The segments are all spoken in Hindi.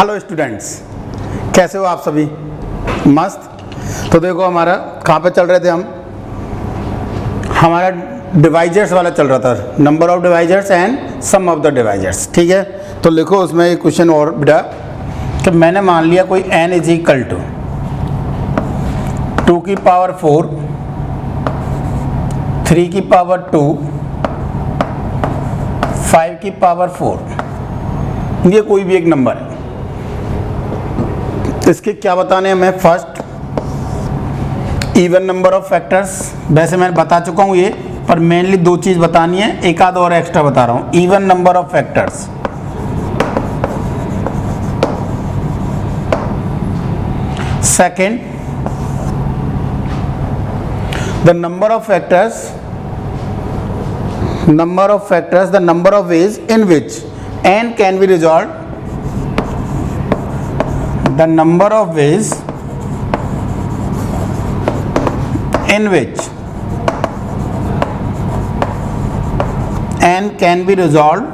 हेलो स्टूडेंट्स, कैसे हो आप सभी? मस्त। तो देखो हमारा कहाँ पे चल रहे थे हम? हमारा डिवाइजर्स वाला चल रहा था, number of divisors and sum of the divisors. ठीक है, तो लिखो उसमें एक क्वेश्चन और बेटा कि मैंने मान लिया कोई n इज इक्वल टू 2 की पावर 4, 3 की पावर 2, 5 की पावर 4, ये कोई भी एक नंबर है। इसके क्या बताने हैं हमें? First even number of factors, वैसे मैं बता चुका हूँ ये, पर मेनली दो चीज़ बतानी है, एक आध और एक्स्ट्रा बता रहा हूँ। Even number of factors, second the number of factors, the number of ways in which n can be resolved, the number of ways in which n can be resolved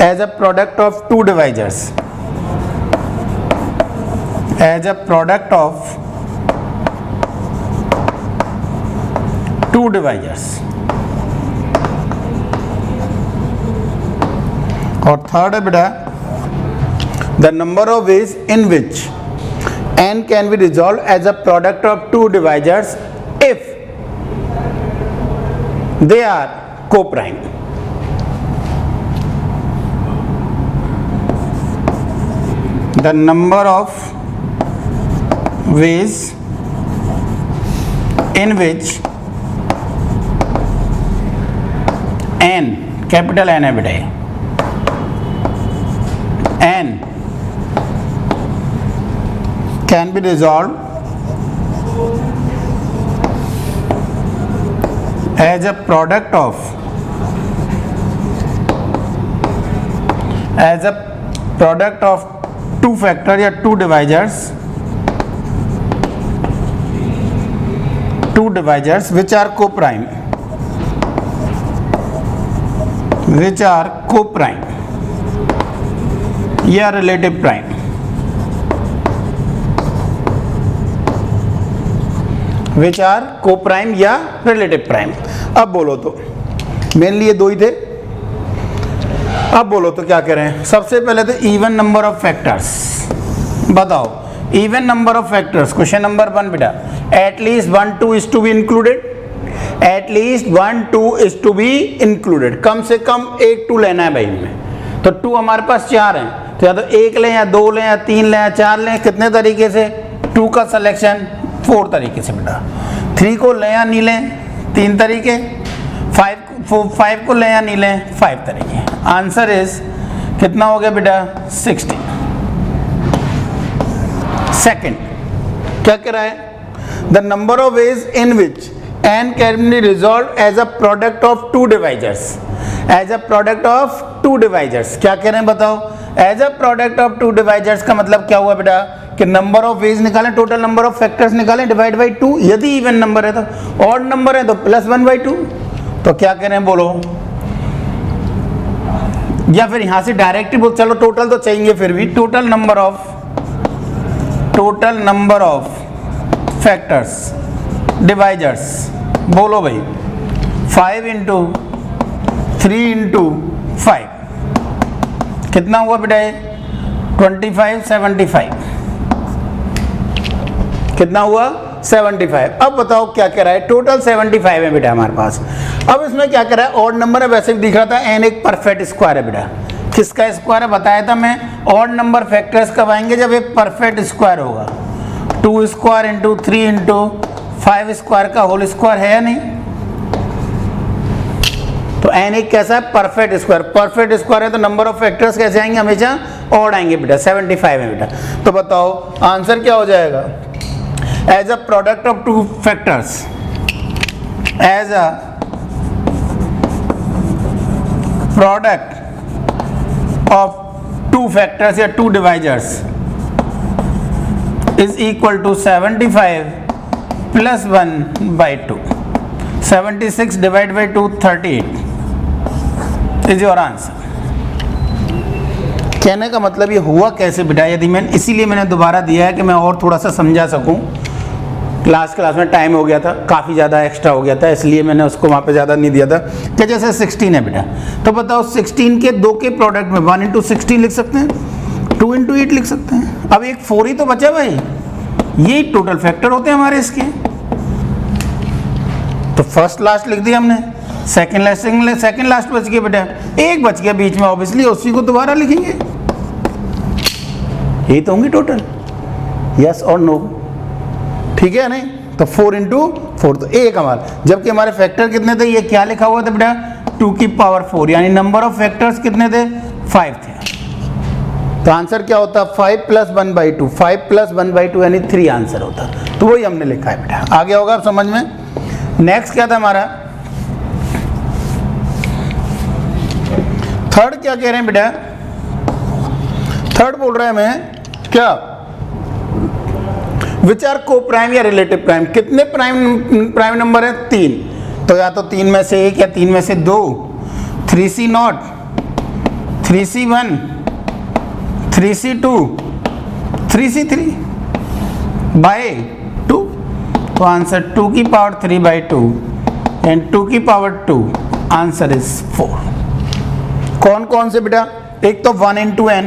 as a product of two divisors, as a product of two divisors। और थर्ड है बेटा the number of ways in which n can be resolve as a product of two divisors if they are coprime. The number of ways in which n, capital N है बेटा, n can be resolved as a product of two factors या two divisors which are co-prime, या रिलेटिव प्राइम। विच आर को प्राइम या रिलेटिव प्राइम। अब बोलो तो मेनली ये दो ही थे। अब बोलो तो क्या कह रहे हैं? सबसे पहले तो इवन नंबर ऑफ फैक्टर्स बताओ। Even number of factors, question number 1 बेटा, at least 1 2 is to be included. At least 1 2 is to be included, कम से कम एक 2 लेना है भाई में। तो 2 हमारे पास 4 हैं, तो या तो 1 लें या 2 लें या 3 लें या 4 लें। कितने तरीके से? 2 का सिलेक्शन 4 तरीके से बेटा। 3 को लें या नहीं लें, 3 तरीके। 5 को लें या नहीं लें, 5 तरीके। आंसर इज कितना हो गया बेटा? 16। सेकेंड क्या कह रहा है? The number of ways in which n can be resolved as a product of two divisors, as a product of two divisors। क्या कह रहे हैं बताओ? as a product of two divisors का मतलब क्या हुआ बेटा कि नंबर ऑफ वेज निकालें, टोटल नंबर ऑफ फैक्टर्स निकालें, डिवाइड बाई 2। यदि इवन नंबर है तो, ऑड नंबर है तो +1/2। तो क्या कह रहे हैं बोलो? या फिर यहां से डायरेक्ट ही बोल, चलो टोटल तो चाहिए फिर भी। Total number of factors divisors बोलो भाई। 5 इंटू 3 इंटू 5 कितना हुआ बेटा? 25 75 कितना हुआ? 75। अब बताओ क्या कह रहा है? टोटल 75 है बेटा हमारे पास। अब इसमें क्या कह रहा है? ऑड नंबर है, वैसे भी दिख रहा था। n एक परफेक्ट स्क्वायर है बेटा। किसका स्क्वायर है बताया था मैं? ऑड नंबर फैक्टर्स कब आएंगे? जब एक परफेक्ट स्क्वायर होगा। 2 स्क्वायर इंटू 3 इंटू 5 स्क्वायर का होल स्क्वायर है या नहीं? तो n एक कैसा है? Perfect square. परफेक्ट स्क्वायर है तो नंबर ऑफ फैक्टर्स कैसे आएंगे? हमेशा ऑड आएंगे बेटा। 75 है बेटा। तो बताओ आंसर क्या हो जाएगा? As a product of two factors, as a product of two factors या two divisors is equal to 75 + 1/2। 76 divide by 2 38 is your answer. कहने का मतलब ये हुआ कैसे बेटा, यदि मैंने इसीलिए मैंने दोबारा दिया है कि मैं और थोड़ा सा समझा सकूं। क्लास में टाइम हो गया था, काफ़ी ज़्यादा एक्स्ट्रा हो गया था, इसलिए मैंने उसको वहाँ पे ज़्यादा नहीं दिया था। कि जैसे 16 है बेटा, तो बताओ 16 के दो के प्रोडक्ट में 1 इंटू 16 लिख सकते हैं, 2 इंटू 8 लिख सकते हैं। अब एक 4 ही तो बचा भाई, ये टोटल फैक्टर होते हैं हमारे इसके। तो फर्स्ट लास्ट लिख दिया हमने, सेकंड लास्ट बच गया बेटा, एक बच गया बीच में, ऑब्वियसली उसी को दोबारा लिखेंगे। यही तो होंगी टोटल, यस और नो, ठीक है नहीं? तो 4 इंटू 4 तो एक हमारा, जबकि हमारे फैक्टर कितने थे, ये क्या लिखा हुआ था बेटा 2 की पावर 4, यानी नंबर ऑफ फैक्टर्स कितने थे 5 थे। तो आंसर क्या होता 5 प्लस 1/2, 5 प्लस 1/2 यानी 3 आंसर होता। तो वही हमने लिखा है बेटा, आ गया होगा आप समझ में। नेक्स्ट क्या था हमारा, थर्ड क्या कह रहे हैं बेटा, थर्ड बोल रहे हैं हमें क्या, विच आर को प्राइम या रिलेटिव प्राइम। कितने प्राइम नंबर है 3, तो या तो 3 में से 1 या 3 में से 2, 3C0, 3C1, 3C2, 3C3 bye 2। तो आंसर 2 की पावर 3/2 एंड 2 की पावर 2, आंसर इज 4। कौन कौन से बेटा, एक तो 1 इंटू n,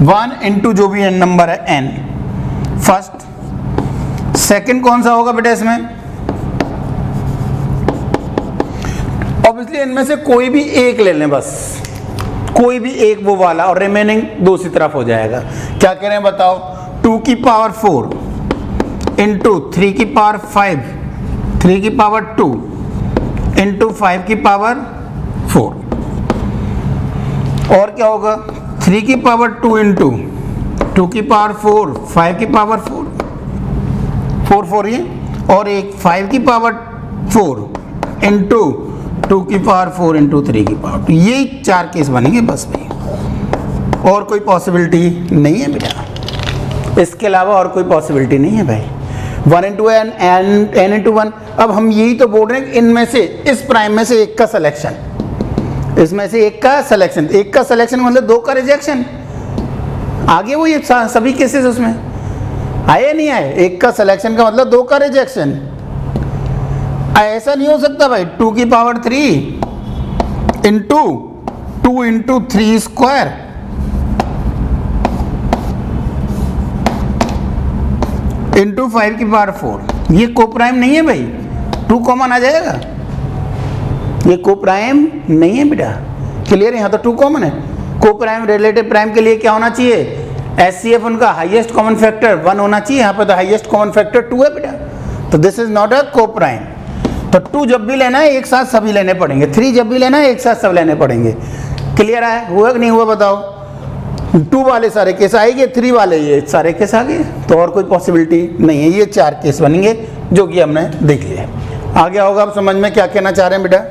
1 इंटू जो भी n नंबर है n फर्स्ट, सेकंड कौन सा होगा बेटा इसमें, ऑब्वियसली इनमें से कोई भी एक ले लें, बस कोई भी एक वो वाला, और रिमेनिंग दूसरी तरफ हो जाएगा। क्या कह रहे हैं बताओ, 2 की पावर 4 इंटू 3 की पावर 5, 3 की पावर 2 इंटू 5 की पावर 4, और क्या होगा 3 की पावर 2 इंटू 2 की पावर 4, 5 की पावर 4, 4 4 ये, और एक 5 की पावर 4 इंटू 2 की पावर 4 इंटू 3 की पावर 2। ये 4 केस बनेंगे बस भाई, और कोई पॉसिबिलिटी नहीं है बेटा, इसके अलावा और कोई पॉसिबिलिटी नहीं है भाई। 1 इंटू n इंटू 1। अब हम यही तो बोल रहे हैं कि इनमें से, इस प्राइम में से एक का सिलेक्शन, इसमें से एक का सिलेक्शन, एक का सिलेक्शन मतलब 2 का रिजेक्शन। आगे वो ये सभी केसेस उसमें आए नहीं आए, एक का सिलेक्शन का मतलब 2 का रिजेक्शन। ऐसा नहीं हो सकता भाई 2 की power 3 into 2 into 3 square into 5 की पावर 4, ये कोप्राइम नहीं है भाई, 2 कॉमन आ जाएगा, ये कोप्राइम नहीं है बेटा, क्लियर है? यहाँ तो 2 कॉमन है। कोप्राइम रिलेटिव प्राइम के लिए क्या होना चाहिए, HCF उनका हाईएस्ट कॉमन फैक्टर 1 होना चाहिए, यहाँ पर तो हाईएस्ट कॉमन फैक्टर 2 है बेटा, तो this is not a coprime. तो 2 जब भी लेना है एक साथ सभी लेने पड़ेंगे, 3 जब भी लेना है एक साथ सब लेने पड़ेंगे। क्लियर है? हुआ कि नहीं हुआ बताओ? 2 वाले सारे केस आएंगे, 3 वाले ये सारे केस आ गए, तो और कोई पॉसिबिलिटी नहीं है। ये 4 केस बनेंगे जो कि हमने देख लिया। आ गया होगा आप समझ में क्या कहना चाह रहे हैं बेटा?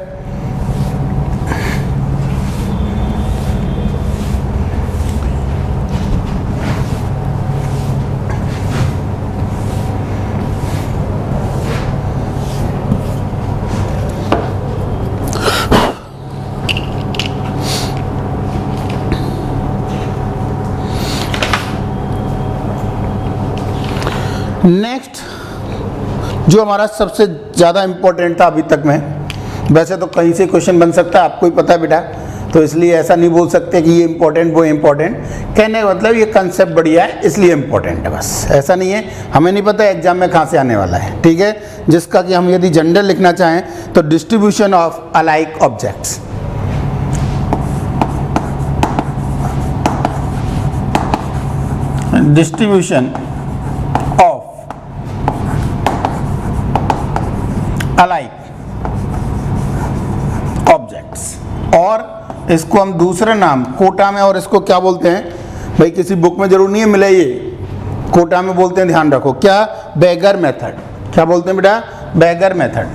नेक्स्ट जो हमारा सबसे ज़्यादा इम्पोर्टेंट था अभी तक में, वैसे तो कहीं से क्वेश्चन बन सकता है, आपको ही पता है बेटा, तो इसलिए ऐसा नहीं बोल सकते कि ये इम्पोर्टेंट वो इम्पोर्टेंट। कहने का मतलब ये कंसेप्ट बढ़िया है इसलिए इम्पोर्टेंट है, बस ऐसा नहीं है। हमें नहीं पता एग्जाम में कहाँ से आने वाला है, ठीक है? जिसका कि हम यदि जनरल लिखना चाहें तो distribution of alike objects, distribution of alike objects, और इसको हम दूसरा नाम कोटा में, और इसको क्या बोलते हैं भाई, किसी बुक में जरूर नहीं है मिले, ये कोटा में बोलते हैं, ध्यान रखो, क्या? बेगर मेथड। क्या बोलते हैं बेटा? बेगर मेथड।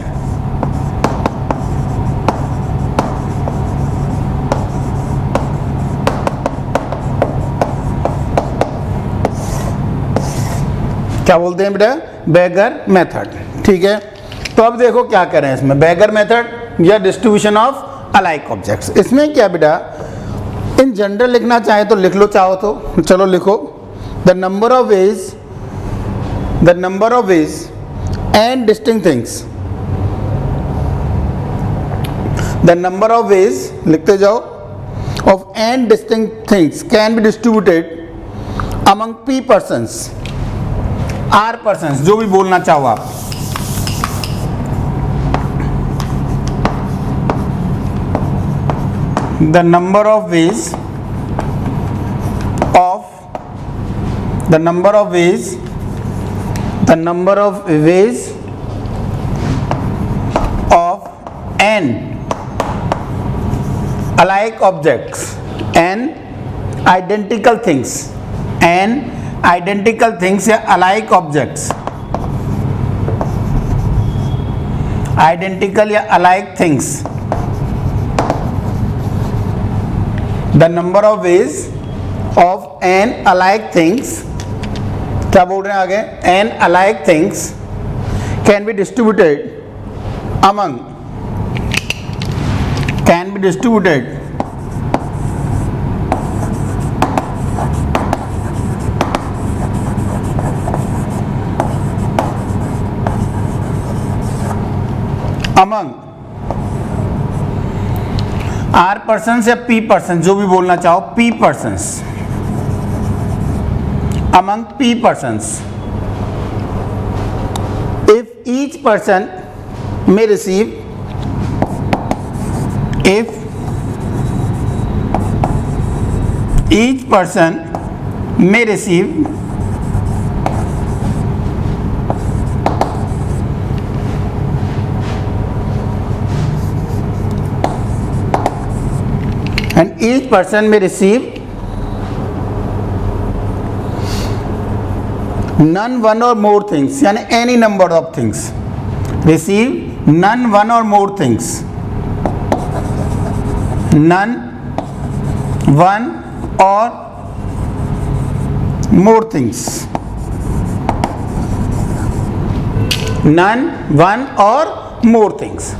क्या बोलते हैं बेटा? बेगर मेथड, ठीक है? तो अब देखो क्या करें इसमें, बेगर मेथड या डिस्ट्रीब्यूशन ऑफ अलाइक ऑब्जेक्ट्स। इसमें क्या बेटा, इन जनरल लिखना चाहे तो लिख लो, चाहो तो चलो लिखो। The number of veg and distinct things, the number of veg लिखते जाओ of and distinct things can be distributed among P persons, R persons, जो भी बोलना चाहो आप। The number of ways of n alike objects and identical things या alike objects, identical या alike things, the number of ways of n alike things, क्या बोल रहे हैं आगे, n alike things can be distributed among R persons या P persons, जो भी बोलना चाहो, P persons, among P persons, if each person may receive and each person may receive none, one or more things, यानी any number of things, receive none, one or more things, none, one or more things, none, one or more things.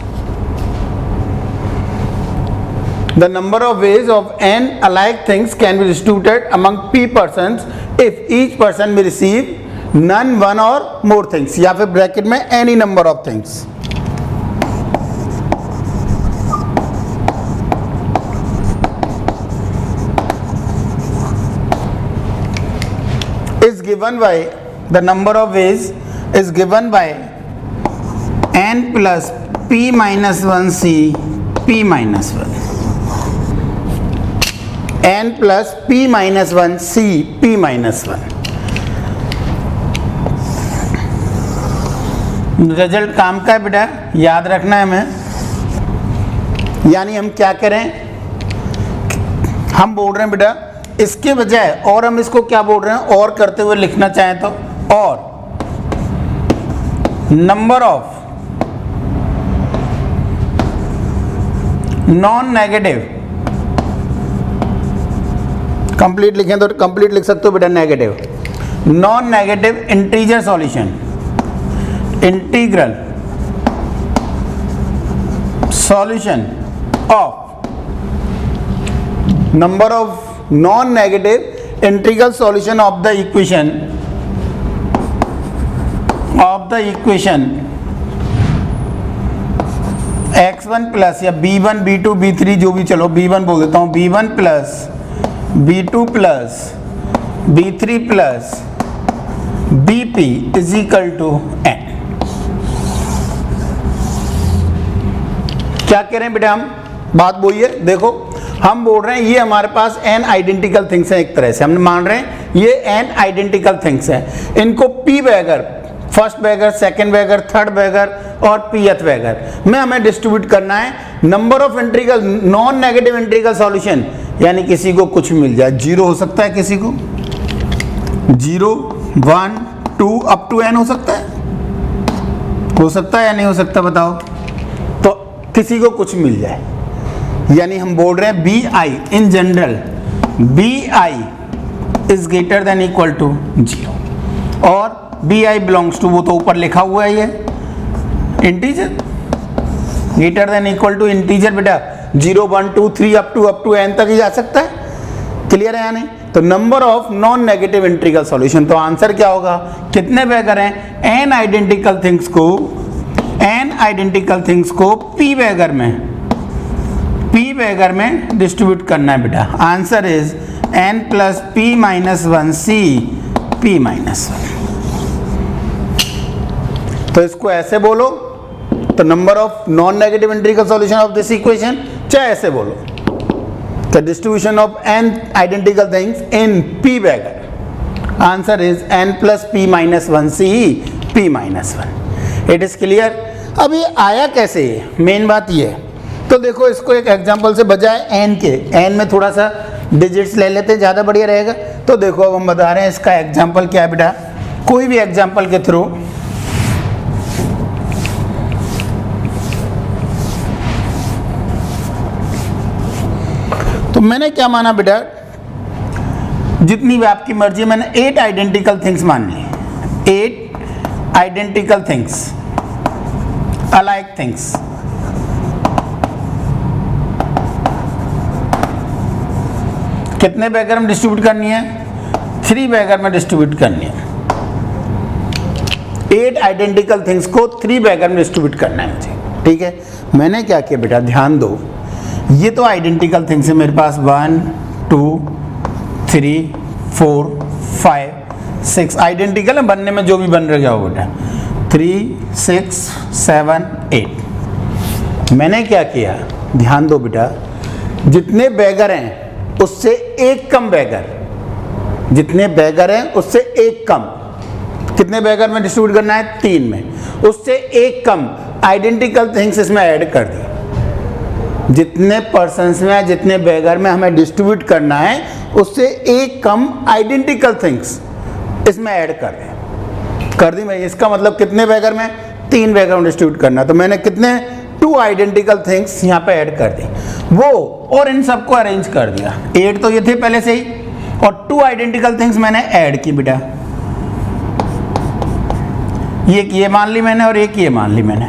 The number of ways of n alike things can be distributed among P persons if each person may receive none, one or more things, या फिर ब्रैकेट में any number of things. Is given by, the number of ways is given by n plus P minus 1C P minus 1, n plus P minus 1 C P minus 1। Result काम का है बेटा, याद रखना है हमें। यानी हम क्या करें, हम बोल रहे हैं बेटा इसके बजाय, और हम इसको क्या बोल रहे हैं, और करते हुए लिखना चाहें तो, और number of non negative, complete लिखें तो कंप्लीट लिख सकते हो बेटा, negative, non negative integer solution, integral solution of number of non negative integral solution of the equation x1 plus या b1 b2 b3 जो भी, चलो b1 बोल देता हूं, b1 plus b2 plus b3 plus bp is equal to n। क्या कह रहे हैं बेटा, हम बात बोलिए, देखो हम बोल रहे हैं ये हमारे पास n आइडेंटिकल थिंग्स हैं, एक तरह से हम मान रहे हैं ये n आइडेंटिकल थिंग्स हैं, इनको p beggar, first beggar, second beggar, third beggar और pth बैगर में हमें डिस्ट्रीब्यूट करना है। Number of integral non negative integral solution, यानी किसी को कुछ मिल जाए, 0 हो सकता है, किसी को 0 1 2 अप टू n हो सकता है या नहीं हो सकता, बताओ। तो किसी को कुछ मिल जाए, यानी हम बोल रहे हैं B I in general, B I is greater than equal to 0 और बी आई बिलोंग्स टू, वो तो ऊपर लिखा हुआ है ये integer, greater than equal to integer बेटा 0 1 2 3 अप टू n तक ही जा सकता है। क्लियर है या नहीं? तो number of non negative integral solution, तो आंसर क्या होगा, कितने बेगर हैं, n आइडेंटिकल थिंग्स को p बेगर में डिस्ट्रीब्यूट करना है बेटा। Answer is n plus p minus 1 c p minus 1। तो इसको ऐसे बोलो, तो number of non negative integral solution of this equation, चाहे ऐसे बोलो, the distribution of n identical things in p beggar, answer is n plus p minus 1 c p minus 1। it is clear? अब ये आया कैसे, मेन बात ये है। तो देखो इसको एक एग्जांपल से, बजाय n के, n में थोड़ा सा डिजिट्स ले लेते हैं, ज़्यादा बढ़िया रहेगा। तो देखो अब हम बता रहे हैं इसका एग्जांपल क्या है बेटा, कोई भी एग्जांपल के थ्रू तो मैंने क्या माना बेटा, जितनी भी आपकी मर्जी, मैंने 8 आइडेंटिकल थिंग्स मान ली, 8 आइडेंटिकल थिंग्स, अलाइक थिंग्स। कितने बेगर में डिस्ट्रीब्यूट करनी है, 3 बेगर में डिस्ट्रीब्यूट करनी है। 8 आइडेंटिकल थिंग्स को 3 बेगर में डिस्ट्रीब्यूट करना है मुझे, ठीक है। मैंने क्या किया बेटा, ध्यान दो, ये तो आइडेंटिकल थिंग्स है मेरे पास, 1 2 3 4 5 6 आइडेंटिकल है, बनने में जो भी बन रहा हो बेटा, 3 6 7 8। मैंने क्या किया, ध्यान दो बेटा, जितने बेगर हैं उससे एक कम बेगर, जितने बेगर हैं उससे एक कम, कितने बेगर में डिस्ट्रीब्यूट करना है, 3 में, उससे एक कम आइडेंटिकल थिंग्स इसमें ऐड कर दी। जितने पर्सन्स में, जितने बेगर में हमें डिस्ट्रीब्यूट करना है, उससे एक कम आइडेंटिकल थिंग्स इसमें ऐड कर दी मैं। इसका मतलब कितने बेगर में, 3 बेगर में डिस्ट्रीब्यूट करना, तो मैंने कितने, 2 आइडेंटिकल थिंग्स यहाँ पे ऐड कर दी वो, और इन सबको अरेंज कर दिया। 8 तो ये थे पहले से ही, और 2 आइडेंटिकल थिंग्स मैंने ऐड की बेटा, ये मान ली मैंने और एक ये मान ली मैंने,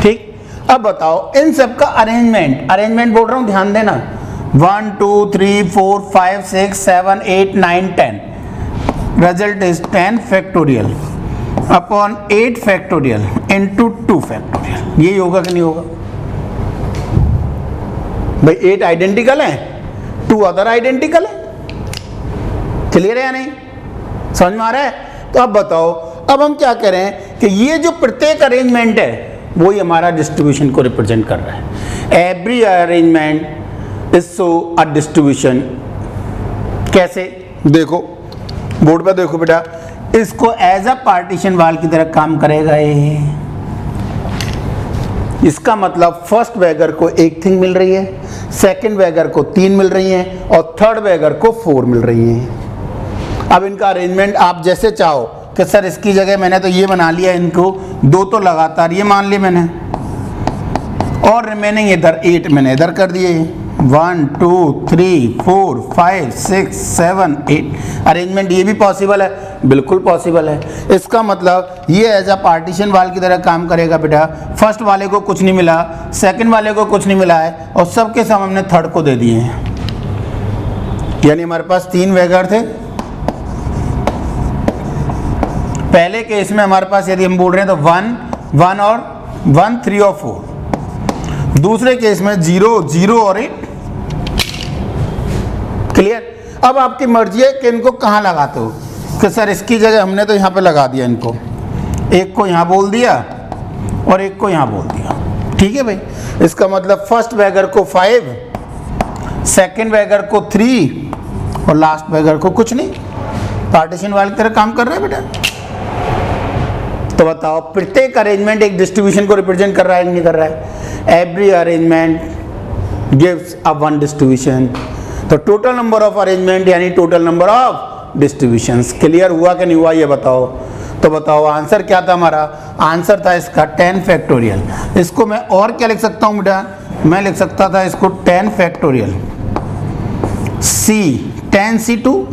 ठीक। अब बताओ इन सब का अरेंजमेंट बोल रहा हूं, ध्यान देना, 1 2 3 4 5 6 7 8 9 10, result is 10 factorial upon 8 factorial into 2 factorial. ये होगा कि नहीं होगा भाई, 8 आइडेंटिकल है, 2 अदर आइडेंटिकल है। क्लियर है या नहीं, समझ में आ रहा है? तो अब बताओ, अब हम क्या करें कि ये जो प्रत्येक अरेंजमेंट है वही हमारा डिस्ट्रीब्यूशन को रिप्रेजेंट कर रहा है। Every arrangement is so a distribution. कैसे, देखो बोर्ड पे देखो बेटा, इसको एज अ पार्टीशन वाल की तरह काम करेगा ये। इसका मतलब फर्स्ट बेगर को 1 थिंग मिल रही है, सेकंड बेगर को 3 मिल रही हैं, और थर्ड बेगर को 4 मिल रही हैं। अब इनका अरेंजमेंट आप जैसे चाहो कि सर इसकी जगह मैंने तो ये बना लिया, इनको 2 तो लगातार ये मान लिए मैंने, और रिमेनिंग इधर 8 मैंने इधर कर दिए, 1 2 3 4 5 6 7 8। अरेंजमेंट ये भी पॉसिबल है, बिल्कुल पॉसिबल है। इसका मतलब ये एज अ पार्टीशन वाल की तरह काम करेगा बेटा। फर्स्ट वाले को कुछ नहीं मिला, सेकंड वाले को कुछ नहीं मिला है, और सबके सब हमने थर्ड को दे दिए हैं। यानी हमारे पास 3 बेगर थे। पहले केस में हमारे पास यदि हम बोल रहे हैं तो 1 1 और 1 3 और 4। दूसरे केस में 0 0 और 8। क्लियर? अब आपकी मर्जी है कि इनको कहाँ लगाते हो, कि सर इसकी जगह हमने तो यहाँ पे लगा दिया, इनको एक को यहाँ बोल दिया और एक को यहाँ बोल दिया। ठीक है भाई, इसका मतलब फर्स्ट बेगर को 5, सेकंड बेगर को 3 और लास्ट बेगर को कुछ नहीं। पार्टीशन वाले की तरह काम कर रहा है बेटा। तो बताओ प्रत्येक अरेंजमेंट एक डिस्ट्रीब्यूशन को रिप्रेजेंट कर रहा है, नहीं कर रहा है? Every arrangement gives a one distribution. तो टोटल नंबर ऑफ अरेंजमेंट यानी total number of distributions. Clear हुआ कि नहीं हुआ ये बताओ। तो बताओ आंसर क्या था हमारा? आंसर था इसका 10 फैक्टोरियल। इसको मैं और क्या लिख सकता हूँ बेटा? मैं लिख सकता था इसको 10 फैक्टोरियल C 10C2,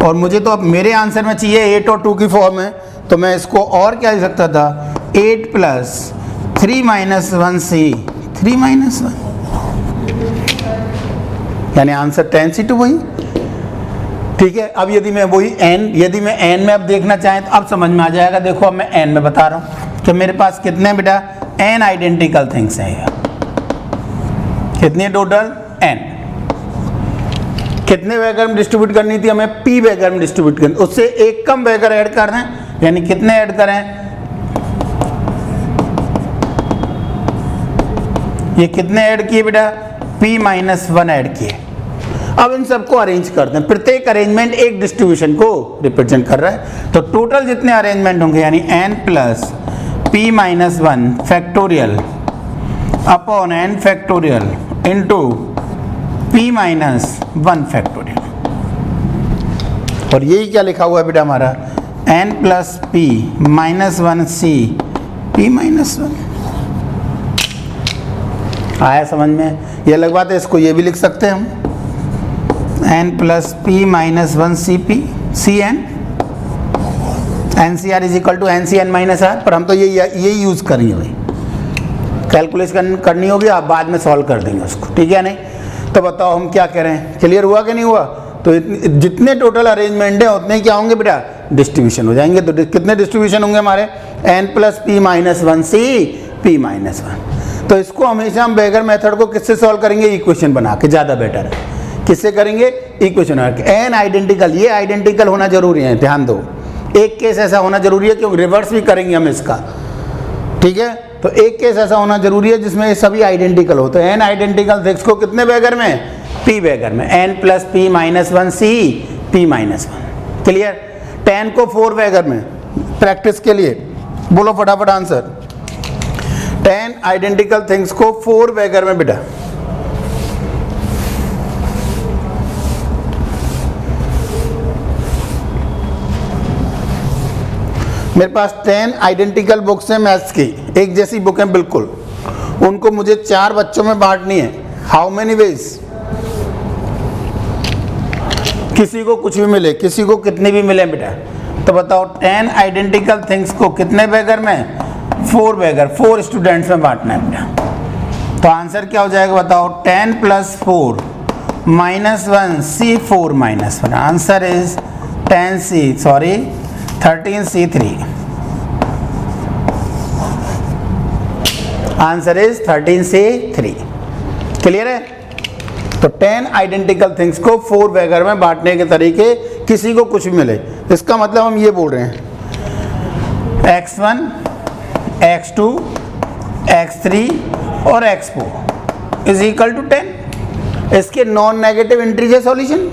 और मुझे तो अब मेरे आंसर में चाहिए 8 और 2 की फॉर्म है, तो मैं इसको और क्या लिख सकता था, 8 प्लस 3 माइनस 1c 3 माइनस 1, यानी आंसर 10c2 वही। ठीक है, अब यदि मैं वही यदि मैं n में अब देखना चाहें तो अब समझ में आ जाएगा। देखो अब मैं n में बता रहा हूँ कि मेरे पास कितने बेटा n आइडेंटिकल थिंग्स हैं। कितने टोटल n, कितने वैगर में डिस्ट्रीब्यूट करनी थी हमें, p वैगर में डिस्ट्रीब्यूट करनी, उससे एक कम वैगर ऐड कर दें, यानी कितने ऐड करें, ये कितने ऐड किए बेटा, p माइनस 1 ऐड किए। अब इन सबको अरेंज करते हैं, प्रत्येक अरेंजमेंट एक डिस्ट्रीब्यूशन को रिप्रेजेंट कर रहा है। तो टोटल जितने अरेंजमेंट होंगे यानी n plus p minus 1 factorial upon n factorial into p minus 1 factorial. और यही क्या लिखा हुआ है बेटा हमारा, n plus p minus 1c p minus 1। आया समझ में? ये अलग बात है, इसको ये भी लिख सकते हैं हम, n plus p minus 1 C P C N N C R is equal to N C N minus R. पर हम तो यही यूज़ करेंगे भाई, कैलकुलेशन करनी होगी, आप बाद में सॉल्व कर देंगे उसको, ठीक है नहीं? तो बताओ हम क्या करें, क्लियर हुआ कि नहीं हुआ? तो जितने टोटल अरेंजमेंट है उतने क्या होंगे बेटा, डिस्ट्रीब्यूशन हो जाएंगे। तो कितने डिस्ट्रीब्यूशन होंगे हमारे, n प्लस p माइनस 1 सी p माइनस 1। तो इसको हमेशा हम बेगर मेथड को किससे सॉल्व करेंगे, इक्वेशन बना के, ज़्यादा बेटर है। किससे करेंगे, इक्वेशन बना के। n आइडेंटिकल, ये आइडेंटिकल होना जरूरी है, ध्यान दो। एक केस ऐसा होना जरूरी है क्योंकि रिवर्स भी करेंगे हम इसका, ठीक है? तो एक केस ऐसा होना जरूरी है जिसमें ये सभी आइडेंटिकल हो। तो n आइडेंटिकल थिंग्स को कितने बेगर में, p बेगर में, n plus p minus 1 c p minus 1। Clear? 10 को 4 बेगर में, प्रैक्टिस के लिए बोलो फटाफट आंसर। 10 आइडेंटिकल थिंग्स को 4 बेगर में बेटा, मेरे पास 10 आइडेंटिकल बुक्स हैं मैथ्स की, एक जैसी बुक हैं बिल्कुल, उनको मुझे 4 बच्चों में बांटनी है। How many ways? किसी को कुछ भी मिले, किसी को कितने भी मिले बेटा। तो बताओ 10 आइडेंटिकल थिंग्स को कितने बेगर में, 4 बेगर, 4 स्टूडेंट्स में बांटना है बेटा। तो आंसर क्या हो जाएगा बताओ, 10 plus 4 minus 1 C 4 minus 1। Answer is 13c3। Answer is 13c3। Clear है? तो 10 आइडेंटिकल थिंग्स को 4 बेगर में बांटने के तरीके, किसी को कुछ भी मिले। इसका मतलब हम ये बोल रहे हैं x1 x2 x3 और x4 इज इक्वल टू 10। इसके non negative integer solution,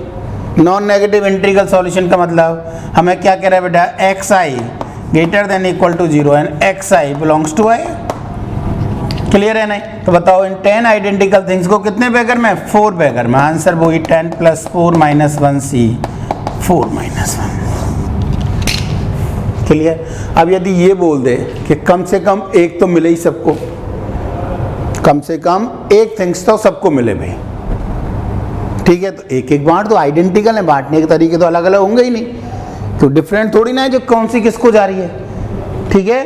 non negative integral solution का मतलब हमें क्या कह रहा है बेटा, xi greater than equal to 0 and xi belongs to i। Clear है नहीं? तो बताओ इन 10 आइडेंटिकल थिंग्स को कितने बेगर में, 4 बेगर में। आंसर वही 10 plus 4 minus 1 c 4 minus 1। Clear? अब यदि ये बोल दे कि कम से कम एक तो मिले ही सबको, कम से कम एक थिंग्स तो सबको मिले भाई, ठीक है? तो एक एक बांट दो, आइडेंटिकल है, बांटने के तरीके तो अलग अलग होंगे ही नहीं, तो डिफरेंट थोड़ी ना है जो कौन सी किसको जा रही है, ठीक है?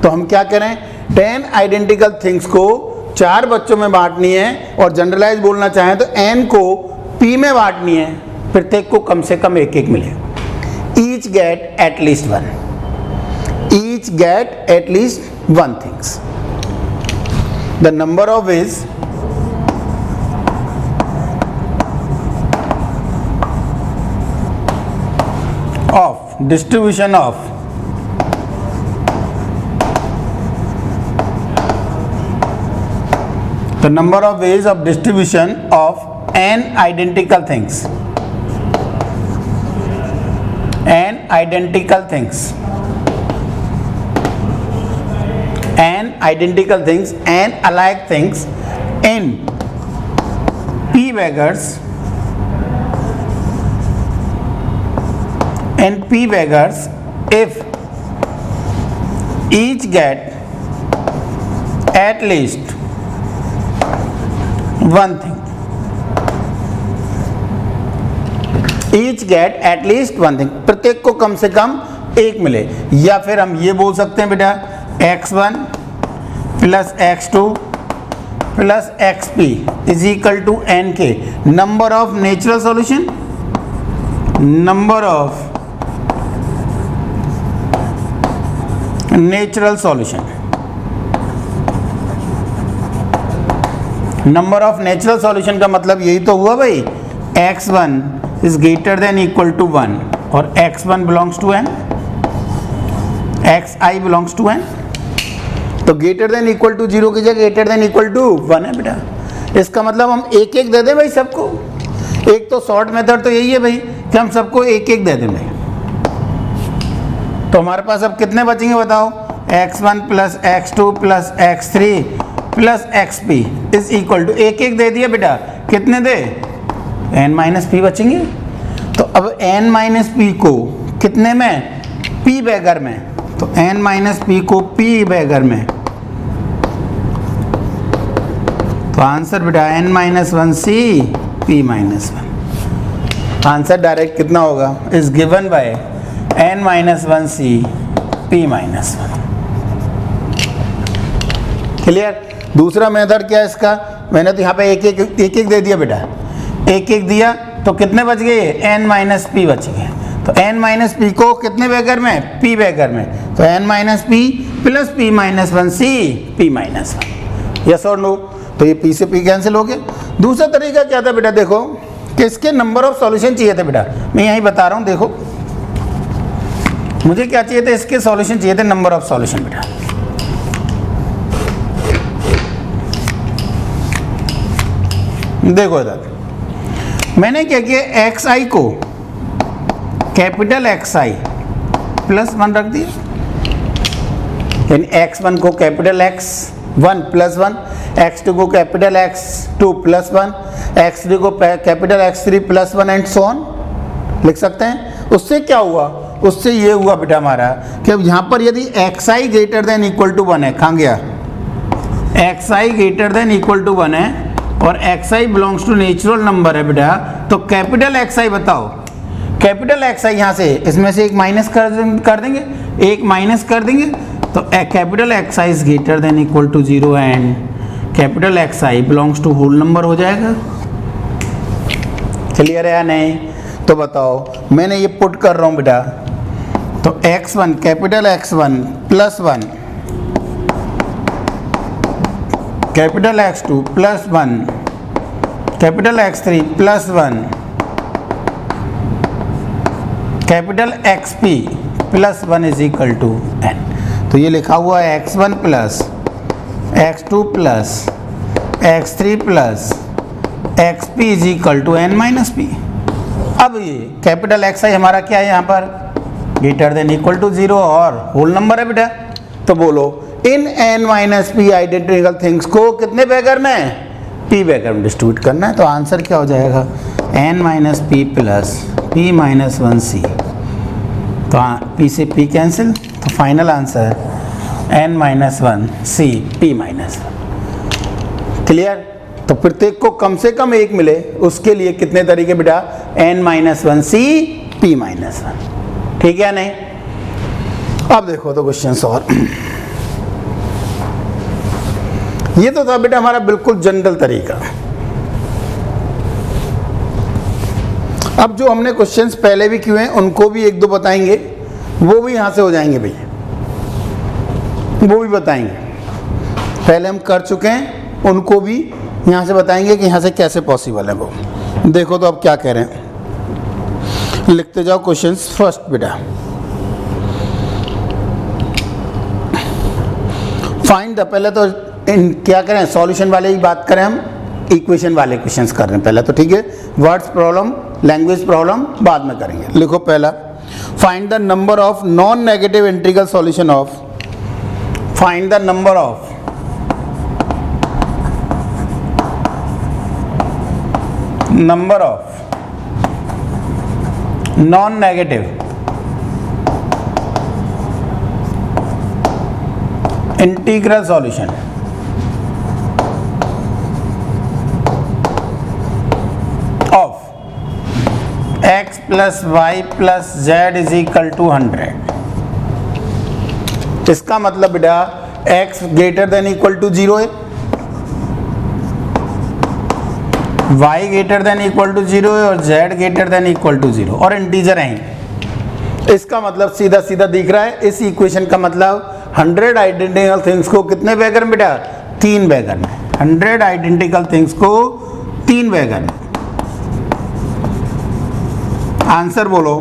तो हम क्या करें, 10 आइडेंटिकल थिंग्स को 4 बच्चों में बांटनी है, और जनरलाइज बोलना चाहें तो n को p में बांटनी है, प्रत्येक को कम से कम एक एक मिले। Each get at least 1, each get at least 1 things. The number of ways of distribution of the number of ways of distribution of n identical things, n identical things, n identical things and alike things in p beggars, and p beggars if each get at least 1 thing, each get at least 1 thing, प्रत्येक को कम से कम 1 मिले, या फिर हम ये बोल सकते हैं बेटा x1 plus x2 plus xp is equal to n के number of natural solution, number of natural solution, number of natural solution का मतलब यही तो हुआ भाई, x1 is greater than equal to 1 और x1 belongs to n, xi belongs to n, तो ग्रेटर देन इक्वल टू 0 की जगह ग्रेटर देन इक्वल टू 1 है बेटा। इसका मतलब हम एक एक दे दें भाई सबको, एक तो शॉर्ट मेथड तो यही है भाई कि हम सबको एक एक दे दें भाई। तो हमारे पास अब कितने बचेंगे बताओ, x1 plus x2 plus x3 plus xp is equal to, एक एक दे दिया बेटा, कितने दे, n माइनस पी बचेंगे। तो अब n माइनस पी को कितने में, p बैगर में, तो n माइनस पी को p बैगर में, तो आंसर बेटा n minus 1c p minus 1, answer direct कितना होगा, is given by n minus 1c p minus 1। Clear. दूसरा मेथड क्या है इसका, मैंने तो यहाँ पे एक एक दे दिया बेटा, एक एक दिया तो कितने बच गए, n माइनस पी बच गए। तो n माइनस पी को कितने बैगर में, p बैगर में, तो n minus P plus p minus 1c p minus 1, yes और नो। तो ये p से p कैंसिल हो गया। दूसरा तरीका क्या था बेटा, देखो कि इसके नंबर ऑफ सॉल्यूशन चाहिए थे बेटा, मैं यही बता रहा हूँ। देखो मुझे क्या चाहिए था, इसके सॉल्यूशन चाहिए थे, नंबर ऑफ सॉल्यूशन बेटा। देखो इधर मैंने क्या किया, xi को कैपिटल xi प्लस 1 रख दिया, यानी x1 को कैपिटल x1 प्लस 1, x2 को कैपिटल x2 प्लस 1, x3 को capital x3 plus 1 and so on लिख सकते हैं। उससे क्या हुआ, उससे ये हुआ बेटा हमारा कि अब यहाँ पर यदि xi greater than equal to 1 है, कहाँ गया, xi greater than equal to 1 है और xi belongs to natural number है बेटा, तो कैपिटल xi बताओ, कैपिटल xi यहाँ से इसमें से एक माइनस कर देंगे, एक माइनस कर देंगे, तो capital xi is greater than equal to 0 and capital xi belongs to whole number हो जाएगा। क्लियर है या नहीं, तो बताओ, मैंने ये पुट कर रहा हूँ बेटा, तो x1 capital x1 plus 1 capital x2 plus 1 capital x3 plus 1 capital xp plus 1 is equal to n। तो ये लिखा हुआ है x1 plus x2 plus x3 plus xp is equal to n minus P. अब ये कैपिटल xi हमारा क्या है यहाँ पर, ग्रेटर देन इक्वल टू 0 और होल नंबर है बेटा। तो बोलो इन n minus P identical things को कितने बैगर में, p बैगर में डिस्ट्रीब्यूट करना है। तो आंसर क्या हो जाएगा, n minus P plus p minus 1c, तो p से p कैंसिल, तो final answer n minus 1c p minus 1। Clear. तो प्रत्येक को कम से कम एक मिले, उसके लिए कितने तरीके बेटा, n minus 1c p minus 1, ठीक है नहीं। अब देखो तो क्वेश्चन और ये तो था बेटा हमारा बिल्कुल जनरल तरीका। अब जो हमने क्वेश्चंस पहले भी किए हैं उनको भी एक दो बताएंगे, वो भी यहाँ से हो जाएंगे भैया, वो भी बताएंगे। पहले हम कर चुके हैं, उनको भी यहाँ से बताएंगे कि यहाँ से कैसे पॉसिबल है वो। देखो तो अब क्या कह रहे हैं, लिखते जाओ क्वेश्चंस। फर्स्ट बेटा, फाइंड द, पहले तो क्या करें, सॉल्यूशन वाले ही बात करें, हम इक्वेशन वाले क्वेश्चंस कर रहे हैं पहले, तो ठीक है। वर्ड्स प्रॉब्लम, लैंग्वेज प्रॉब्लम बाद में करेंगे। लिखो पहला, find the number of non negative integral solution of, find the number of non negative integral solution of x plus Y plus Z is equal to 100। इसका मतलब बेटा x greater than equal to 0 है, y greater than equal to 0 है और z greater than equal to 0 और इंटीजर हैं। इसका मतलब सीधा सीधा दिख रहा है, इस इक्वेशन का मतलब 100 आइडेंटिकल थिंग्स को कितने बैगर में बेटा, 3 बैगर में। 100 आइडेंटिकल थिंग्स को 3 बैगर में। आंसर बोलो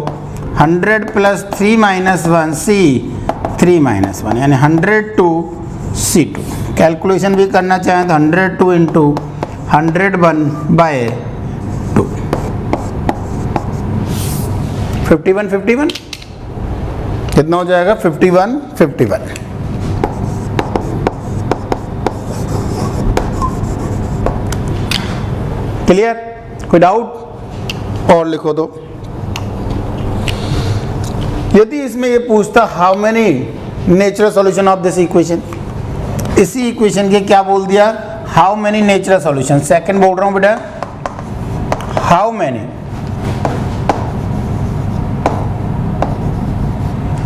100 प्लस 3 माइनस 1 C 3 माइनस 1 यानी 102 C2। कैलकुलेशन भी करना चाहें तो 102 इंटू 101 बाय 2 51 कितना हो जाएगा 51 क्लियर, कोई डाउट और लिखो तो। यदि इसमें ये पूछता how many natural solution of this equation, इसी इक्वेशन के क्या बोल दिया, how many natural solution. Second बोल रहा हूं बेटा, हाउ मेनी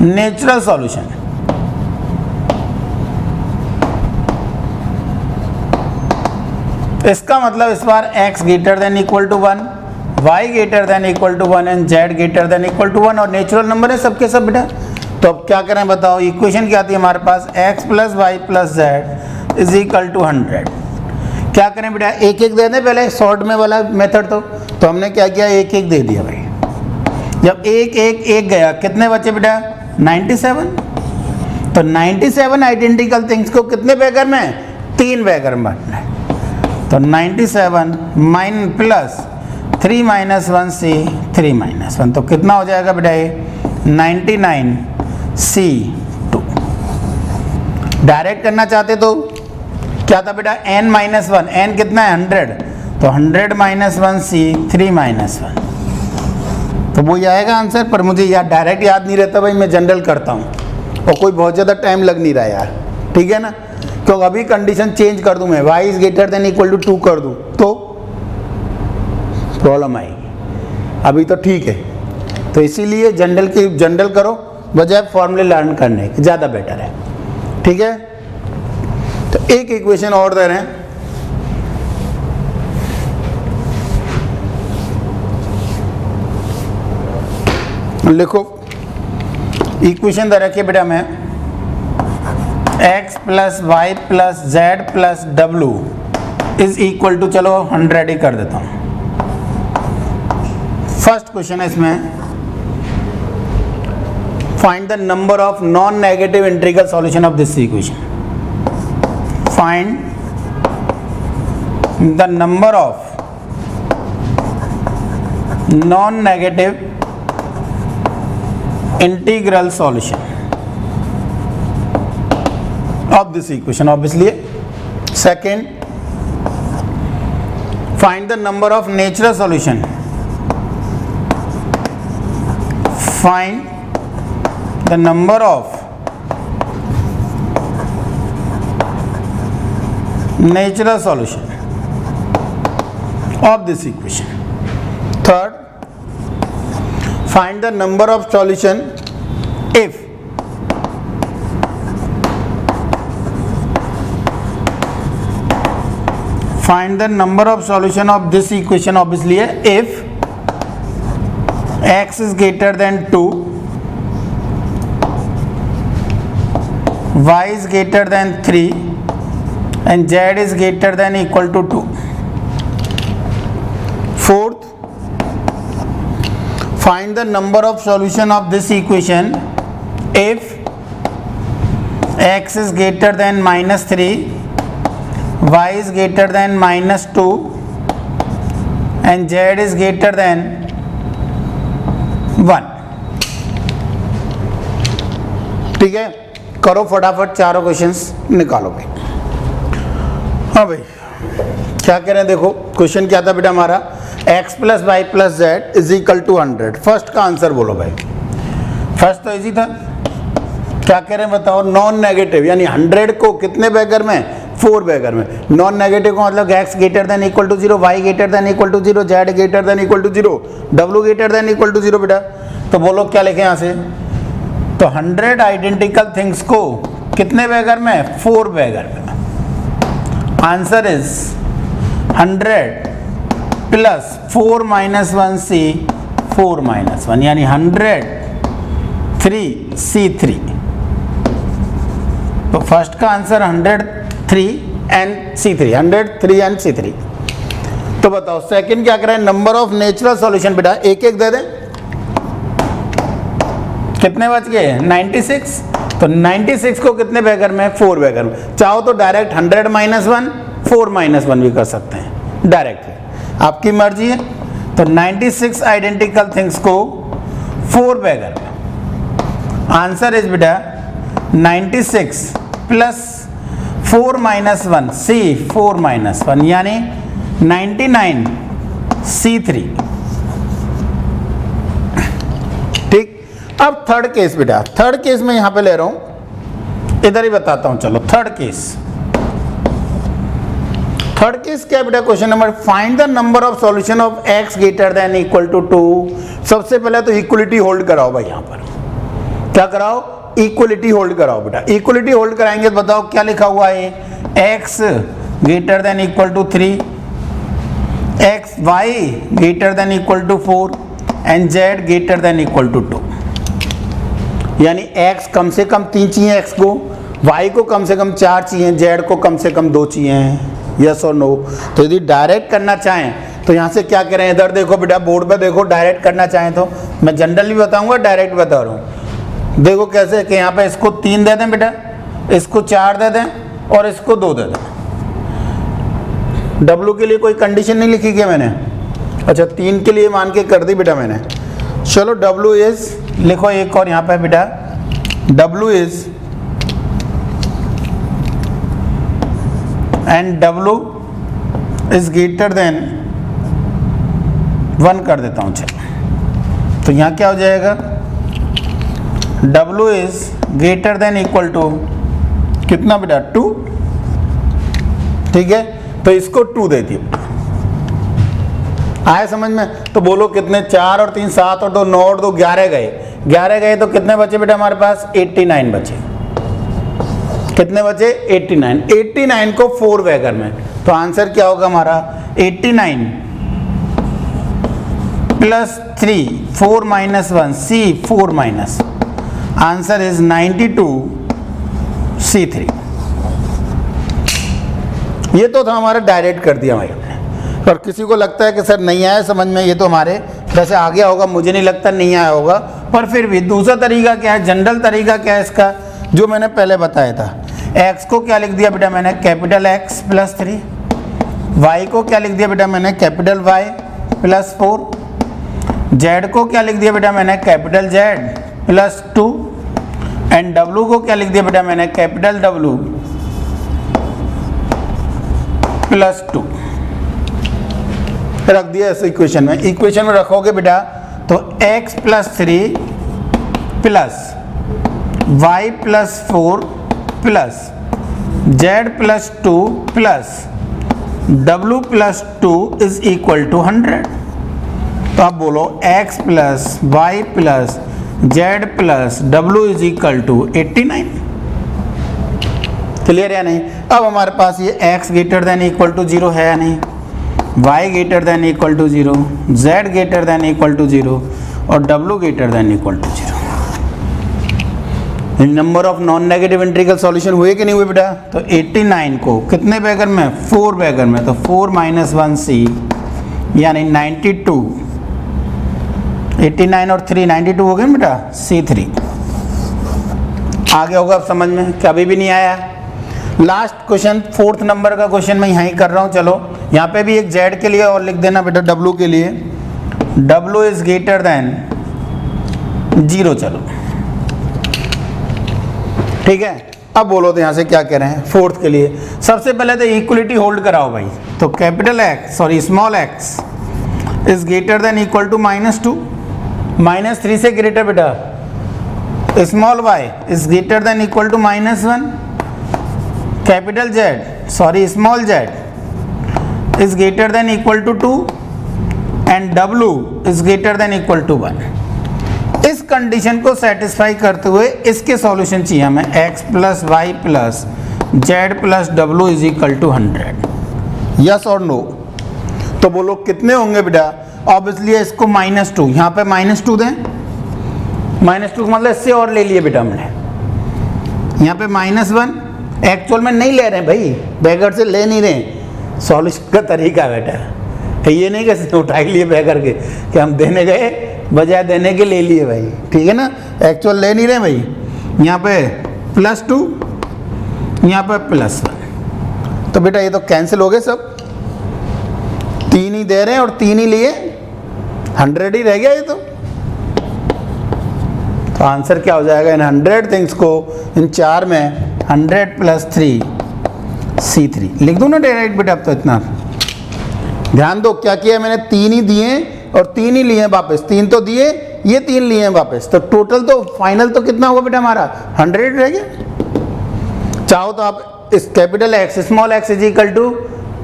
नेचुरल सॉल्यूशन इसका मतलब इस बार x greater than equal to 1, y greater than equal to 1 and z greater than equal to 1 और नेचुरल नंबर है सबके सब बेटा। तो अब क्या करें बताओ, इक्वेशन क्या आती है हमारे पास, x plus Y plus Z is equal to 100। क्या करें बेटा, एक एक दे दें पहले, शॉर्ट में वाला मेथड तो हमने क्या किया, एक एक दे दिया भाई। जब एक गया कितने बचे बेटा, 97। तो 97 आइडेंटिकल थिंग्स को कितने बैगर में, 3 बैगर में बांटना है। तो 97 mine plus 3 minus 1 C 3 minus 1 तो कितना हो जाएगा बेटा ये 99 C2। डायरेक्ट करना चाहते तो क्या था बेटा, n माइनस 1, n कितना है 100, तो 100 माइनस 1 C 3 माइनस 1 तो वो आएगा आंसर। पर मुझे यार डायरेक्ट याद नहीं रहता भाई, मैं जनरल करता हूँ और कोई बहुत ज़्यादा टाइम लग नहीं रहा यार, ठीक है ना। क्योंकि अभी कंडीशन चेंज कर दूं मैं, y is greater than equal to 2 कर दूं तो प्रॉब्लम आएगी। अभी तो ठीक है, तो इसीलिए जनरल करो बजाय फॉर्मूले लर्न करने के, ज़्यादा बेटर है, ठीक है। तो एक इक्वेशन और दे रहे हैं, लिखो इक्वेशन दे रखिए बेटा मैं, x plus Y plus Z plus W is equal to, चलो 100 ही कर देता हूं। फर्स्ट क्वेश्चन है इसमें, find the number of non negative integral solution of this equation. Find the number of non negative integral solution of this equation obviously. Second, find the number of natural solution. Find the number of natural solution of this equation. Third, find the number of solution if find the number of solution of this equation obviously if x is greater than 2, y is greater than 3 and z is greater than equal to 2. Fourth, find the number of solution of this equation if x is greater than minus 3, y is greater than minus 2 and z is greater than 1. ठीक है, करो फटाफट चारों क्वेश्चंस निकालो भाई। हाँ भाई क्या कह रहे हैं, देखो क्वेश्चन क्या था बेटा हमारा, x plus Y plus Z is equal to 100। First का आंसर बोलो भाई। फर्स्ट तो इजी था, क्या कह रहे हैं बताओ, नॉन नेगेटिव यानी 100 को कितने बैगर में, 4 बैगर में। नॉन नेगेटिव को मतलब x greater than equal to 0, y greater than equal to 0, z greater than equal to 0, w greater than equal to 0 बेटा। तो बोलो क्या लिखे यहाँ से, तो 100 आइडेंटिकल थिंग्स को कितने बैगर में? 4 बैगर में। Answer is 100 plus 4 minus 1 C 4 minus 1 यानी 100 3 C3। तो फर्स्ट का answer 103 and C3, 103 and C3। तो बताओ सेकंड क्या करें? नंबर ऑफ नेचुरल सॉल्यूशन बेटा एक एक दे दें, कितने बच गए? 96। तो 96 को कितने बैगर में? 4 बैगर में। चाहो तो डायरेक्ट 100 माइनस 1 4 माइनस 1 भी कर सकते हैं डायरेक्ट, आपकी मर्जी है। तो 96 आइडेंटिकल थिंग्स को 4 बैगर में। आंसर इज बेटा 96 प्लस 4 माइनस 1 C 4 माइनस 1 यानी 99 C3। ठीक, अब थर्ड केस बेटा, थर्ड केस में यहां पे ले रहा हूं, इधर ही बताता हूं। चलो थर्ड केस, थर्ड केस क्या बेटा? Question number find the number of solution of x greater than equal to 2। सबसे पहले तो इक्वलिटी होल्ड कराओ भाई, यहां पर क्या कराओ? इक्वलिटी होल्ड कराओ बेटा। इक्वलिटी होल्ड कराएंगे तो बताओ क्या लिखा हुआ है? x greater than equal to 3, x y greater than equal to 4 and z greater than equal to 2। यानी x कम से कम 3 चाहिए x को, y को कम से कम 4 चाहिए, z को कम से कम 2 चाहिए। यस और नो? तो यदि डायरेक्ट करना चाहें तो यहाँ से क्या करें? इधर देखो बेटा, बोर्ड पे देखो। डायरेक्ट करना चाहें तो मैं जनरली बताऊंगा, डायरेक्ट बता रहा हूँ। देखो कैसे कि यहाँ पे इसको 3 दे दें बेटा, इसको 4 दे दें और इसको 2 दे दें। W के लिए कोई कंडीशन नहीं लिखी क्या मैंने? अच्छा 3 के लिए मान के कर दी बेटा मैंने। चलो W इज लिखो एक और यहाँ पे बेटा, W is and W is greater than 1 कर देता हूँ। चलो तो यहाँ क्या हो जाएगा? W is greater than equal to कितना बेटा? 2। ठीक है, तो इसको 2 दे दिए। आया समझ में? तो बोलो कितने? 4 और 3 7 और 2 9 और 2 11 गए। 11 गए तो कितने बचे बेटा हमारे पास? 89 बचे। कितने बचे? 89। 89 को 4 बैगर में। तो आंसर क्या होगा हमारा? 89 plus 3 4 minus 1 C 4 minus. Answer is 92 C3। ये तो था हमारा, डायरेक्ट कर दिया भाई हमने। और किसी को लगता है कि सर नहीं आया समझ में, ये तो हमारे वैसे आ गया होगा, मुझे नहीं लगता नहीं आया होगा, पर फिर भी दूसरा तरीका क्या है? जनरल तरीका क्या है इसका, जो मैंने पहले बताया था। x को क्या लिख दिया बेटा मैंने? Capital X plus 3। y को क्या लिख दिया बेटा मैंने? Capital Y plus 4। z को क्या लिख दिया बेटा मैंने? Capital Z plus 2। And w को क्या लिख दिया बेटा मैंने? कैपिटल W प्लस 2 रख दिया इस इक्वेशन में। इक्वेशन में रखोगे बेटा तो x plus 3 plus y plus 4 plus z plus 2 plus w plus 2 is equal to 100। तो आप बोलो x plus y plus z plus w is equal to 89। Clear है नहीं? अब हमारे पास ये x greater than equal to 0 है या नहीं? y greater than equal to 0, z greater than equal to 0 और w greater than equal to 0। Number of non negative integral solution हुए कि नहीं हुए बेटा? तो 89 को कितने बैगर में? 4 बैगर में। तो 4 माइनस 1 C यानी 92। 89 और 3 92 हो गए बेटा, C3। आगे होगा अब समझ में कि अभी भी नहीं आया। लास्ट क्वेश्चन, 4th नंबर का क्वेश्चन मैं यहाँ ही कर रहा हूँ। चलो यहाँ पे भी एक z के लिए और लिख देना बेटा, w के लिए w इज ग्रेटर देन 0। चलो ठीक है, अब बोलो तो यहाँ से क्या कह रहे हैं 4th के लिए। सबसे पहले तो इक्वलिटी होल्ड कराओ भाई। तो capital x sorry small x is greater than equal to -2। -3 से ग्रेटर बेटा small y is greater than equal to -1। Capital Z sorry small z is greater than equal to 2 and W is greater than equal to 1। इस कंडीशन को सेटिस्फाई करते हुए इसके सॉल्यूशन चाहिए हमें x plus Y plus Z plus W is equal to 100। Yes और नो? तो बोलो कितने होंगे बेटा? ऑब्वियसली इसको -2, यहाँ पे -2 दें। -2 मतलब इससे और ले लिए बेटा हमने, यहाँ पे -1। एक्चुअल में नहीं ले रहे भाई, बैगर से ले नहीं रहे, सॉल्यूशन का तरीका बेटा ये नहीं कि उठा ही लिए बैगर के कि हम देने गए बजाय देने के ले लिए भाई, ठीक है ना? एक्चुअल ले नहीं रहे भाई। यहाँ पे +2, यहाँ पे +1, तो बेटा ये तो कैंसिल हो गए सब, 3 ही दे रहे हैं और 3 ही लिए, 100 ही रह गया ये तो आंसर क्या हो जाएगा? इन 100 थिंग्स को इन 4 में 100 + 3 C3 लिख दूँ ना डायरेक्ट बेटा? अब तो इतना ध्यान दो, क्या किया मैंने? 3 ही दिए और 3 ही लिए वापस, 3 तो दिए, ये 3 लिए हैं वापस, तो टोटल तो फाइनल तो कितना होगा बेटा हमारा? 100 रह गया। चाहो तो आप इस capital X small x is equal to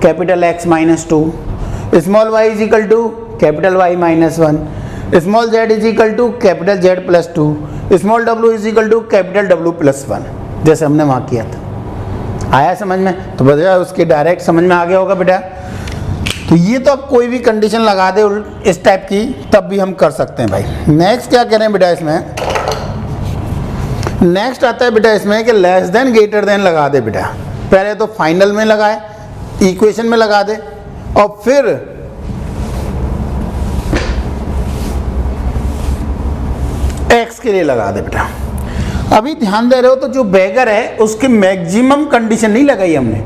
capital X -2, small y is equal to capital Y -1, small z is equal to capital Z +2, small w is equal to capital W +1, जैसे हमने वहाँ किया था। आया समझ में? तो बता उसके डायरेक्ट समझ में आ गया होगा बेटा। तो ये तो अब कोई भी कंडीशन लगा दे इस टाइप की तब भी हम कर सकते हैं भाई। नेक्स्ट क्या करें बेटा इसमें? नेक्स्ट आता है बेटा इसमें कि लेस देन ग्रेटर देन लगा दे बेटा। पहले तो फाइनल में लगाए, इक्वेशन में लगा दे और फिर x के लिए लगा दे बेटा। अभी ध्यान दे रहे हो तो जो बैगर है उसकी मैक्सिमम कंडीशन नहीं लगाई हमने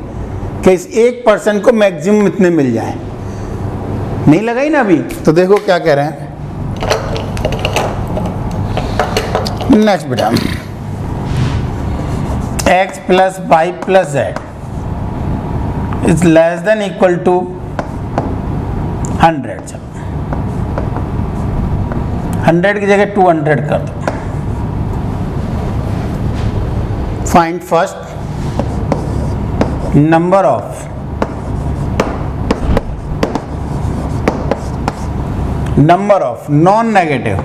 कि इस 1% को मैक्सिमम इतने मिल जाए, नहीं लगाई ना अभी। तो देखो क्या कह रहे हैं नेक्स्ट बेटा, x plus Y plus Z is less than equal to 100। चलो 100 की जगह 200 कर दो। Find first number of non negative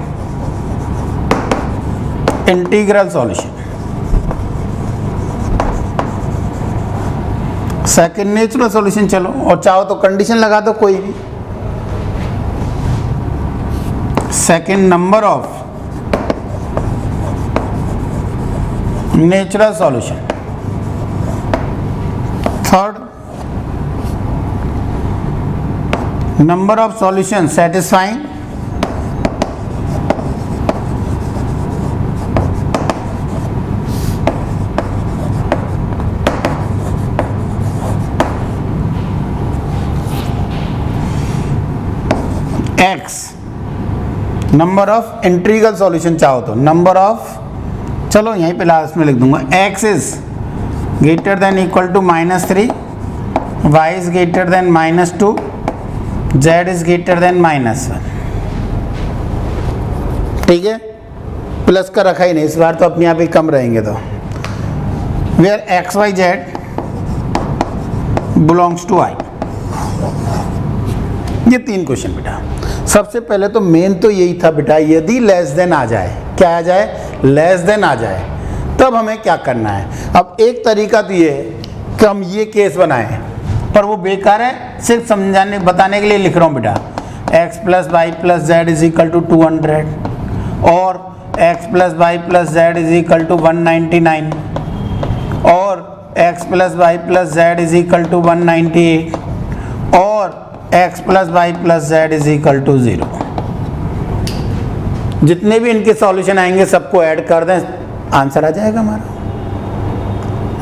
integral solution. Second natural solution. चलो और चाहो तो कंडीशन लगा दो कोई भी। Second number of natural solution. Third number of solutions satisfying x number of integral solution. चाहो तो नंबर ऑफ, चलो यहीं पे लास्ट में लिख दूंगा, x is greater than equal to -3, y is greater than -2, z is greater than -1। ठीक है, प्लस का रखा ही नहीं इस बार तो अपने आप ही कम रहेंगे। तो where x y z belongs to i। ये 3 क्वेश्चन बेटा। सबसे पहले तो मेन तो यही था बेटा, यदि लेस देन आ जाए, क्या आ जाए? लेस देन आ जाए, तब हमें क्या करना है। अब एक तरीका तो ये है कि हम ये केस बनाएं, पर वो बेकार है, सिर्फ समझाने बताने के लिए लिख रहा हूँ बेटा। x plus Y plus Z is equal to 200 और x plus Y plus Z is equal to 199 और x plus Y plus Z is equal to 198 और x plus Y plus Z is equal to 0। जितने भी इनके सॉल्यूशन आएंगे सबको ऐड कर दें, आंसर आ जाएगा हमारा।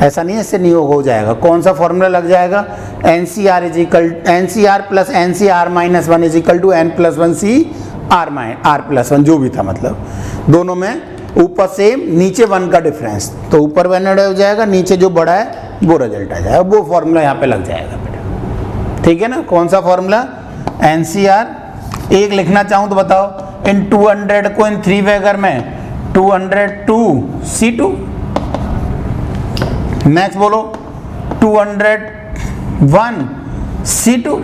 ऐसा नहीं है इससे नहीं हो जाएगा। कौन सा फॉर्मूला लग जाएगा? NCR is equal NCR plus NCR minus 1 is equal to N+1 CR+1 जो भी था, मतलब दोनों में ऊपर सेम नीचे 1 का डिफरेंस, तो ऊपर 1 हो जाएगा, नीचे जो बड़ा है वो रिजल्ट आ जाएगा। वो फॉर्मूला यहाँ पे लग जाएगा बेटा। ठीक है ना? कौन सा फॉर्मूला? NCR। एक लिखना चाहूँ तो बताओ, इन 200 को इन 3 वैगर में 202 C2। नेक्स्ट बोलो 201 C2,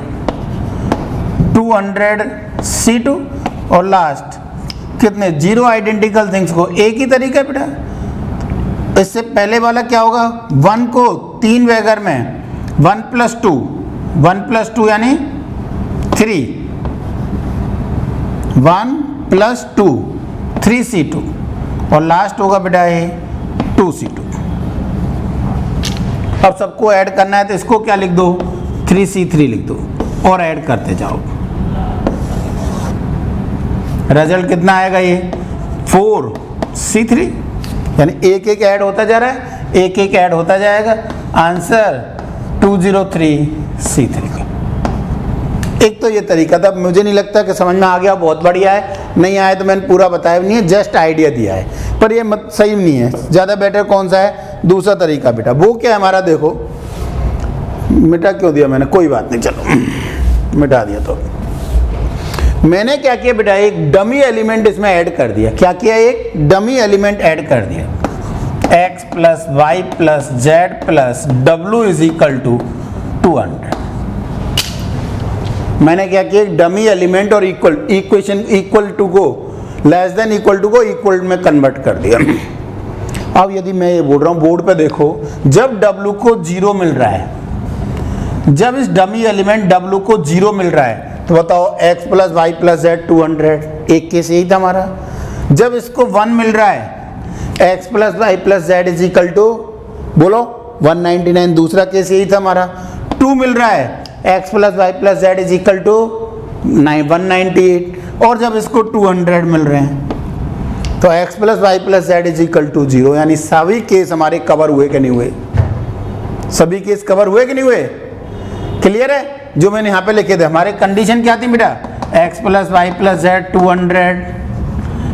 200 C2 और लास्ट कितने 0 आइडेंटिकल थिंग्स को, एक ही तरीका है बेटा। इससे पहले वाला क्या होगा, 1 को 3 वैगर में 1 + 2 यानी 3, 1 + 2 3c2 और लास्ट होगा बेटा ये 2c2। अब सबको ऐड करना है तो इसको क्या लिख दो, 3c3 लिख दो और ऐड करते जाओ। रिजल्ट कितना आएगा, ये 4c3, यानी एक एक ऐड होता जा रहा है, एक एक ऐड होता जाएगा। आंसर 203c3 का। एक तो ये तरीका था, मुझे नहीं लगता कि समझ में आ गया, बहुत बढ़िया है। नहीं आया तो मैंने पूरा बताया भी नहीं है, जस्ट आइडिया दिया है, पर ये सही नहीं है। ज़्यादा बेटर कौन सा है, दूसरा तरीका बेटा। वो क्या है हमारा, देखो मिटा क्यों दिया मैंने, कोई बात नहीं, चलो मिटा दिया। तो मैंने क्या किया बेटा, एक डमी एलिमेंट इसमें ऐड कर दिया। क्या किया, एक डमी एलिमेंट ऐड कर दिया, x + y + z + w = 200। मैंने क्या किया, एक डमी एलिमेंट और इक्वेशन इक्वल टू को लेस देन इक्वल टू को इक्वल में कन्वर्ट कर दिया। अब यदि मैं ये बोल रहा हूँ, बोर्ड पे देखो, जब w को 0 मिल रहा है, जब इस डमी एलिमेंट w को 0 मिल रहा है, तो बताओ x + y + z 200, एक केस यही था हमारा। जब इसको 1 मिल रहा है, x + y + z = बोलो 199, दूसरा केस यही था हमारा। 2 मिल रहा है, x + y + z = 198, और जब इसको 200 मिल रहे हैं, तो x + y + z = 0, यानी सभी केस हमारे कवर हुए कि नहीं हुए, सभी केस कवर हुए कि नहीं हुए, क्लियर है। जो मैंने यहाँ पे लिखे थे, हमारे कंडीशन क्या थी बेटा, x + y + z 200,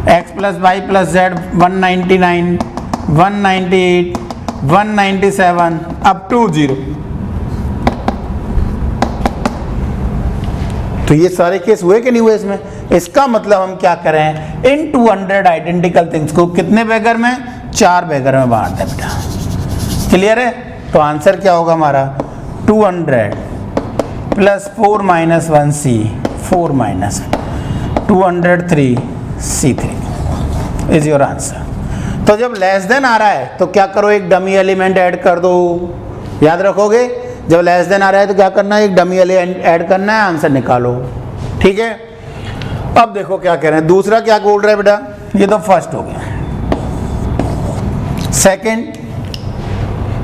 x + y + z 199, 198, 197 up to 0। तो ये सारे केस हुए कि नहीं हुए इसमें। इसका मतलब हम क्या करें, इन 200 आइडेंटिकल थिंग्स को कितने बैगर में, 4 बैगर में बांट दें बेटा, क्लियर है। तो आंसर क्या होगा हमारा, 200 + 4 - 1c 4 - 203c3 is your answer. तो जब लेस देन आ रहा है तो क्या करो, एक डमी एलिमेंट ऐड कर दो, याद रखोगे। जब लेस देन आ रहा है तो क्या करना है, एक डमी एलिमेंट ऐड करना है, आंसर निकालो, ठीक है। अब देखो क्या कह रहे हैं, दूसरा क्या बोल रहा है बेटा, ये तो फर्स्ट हो गया। Second,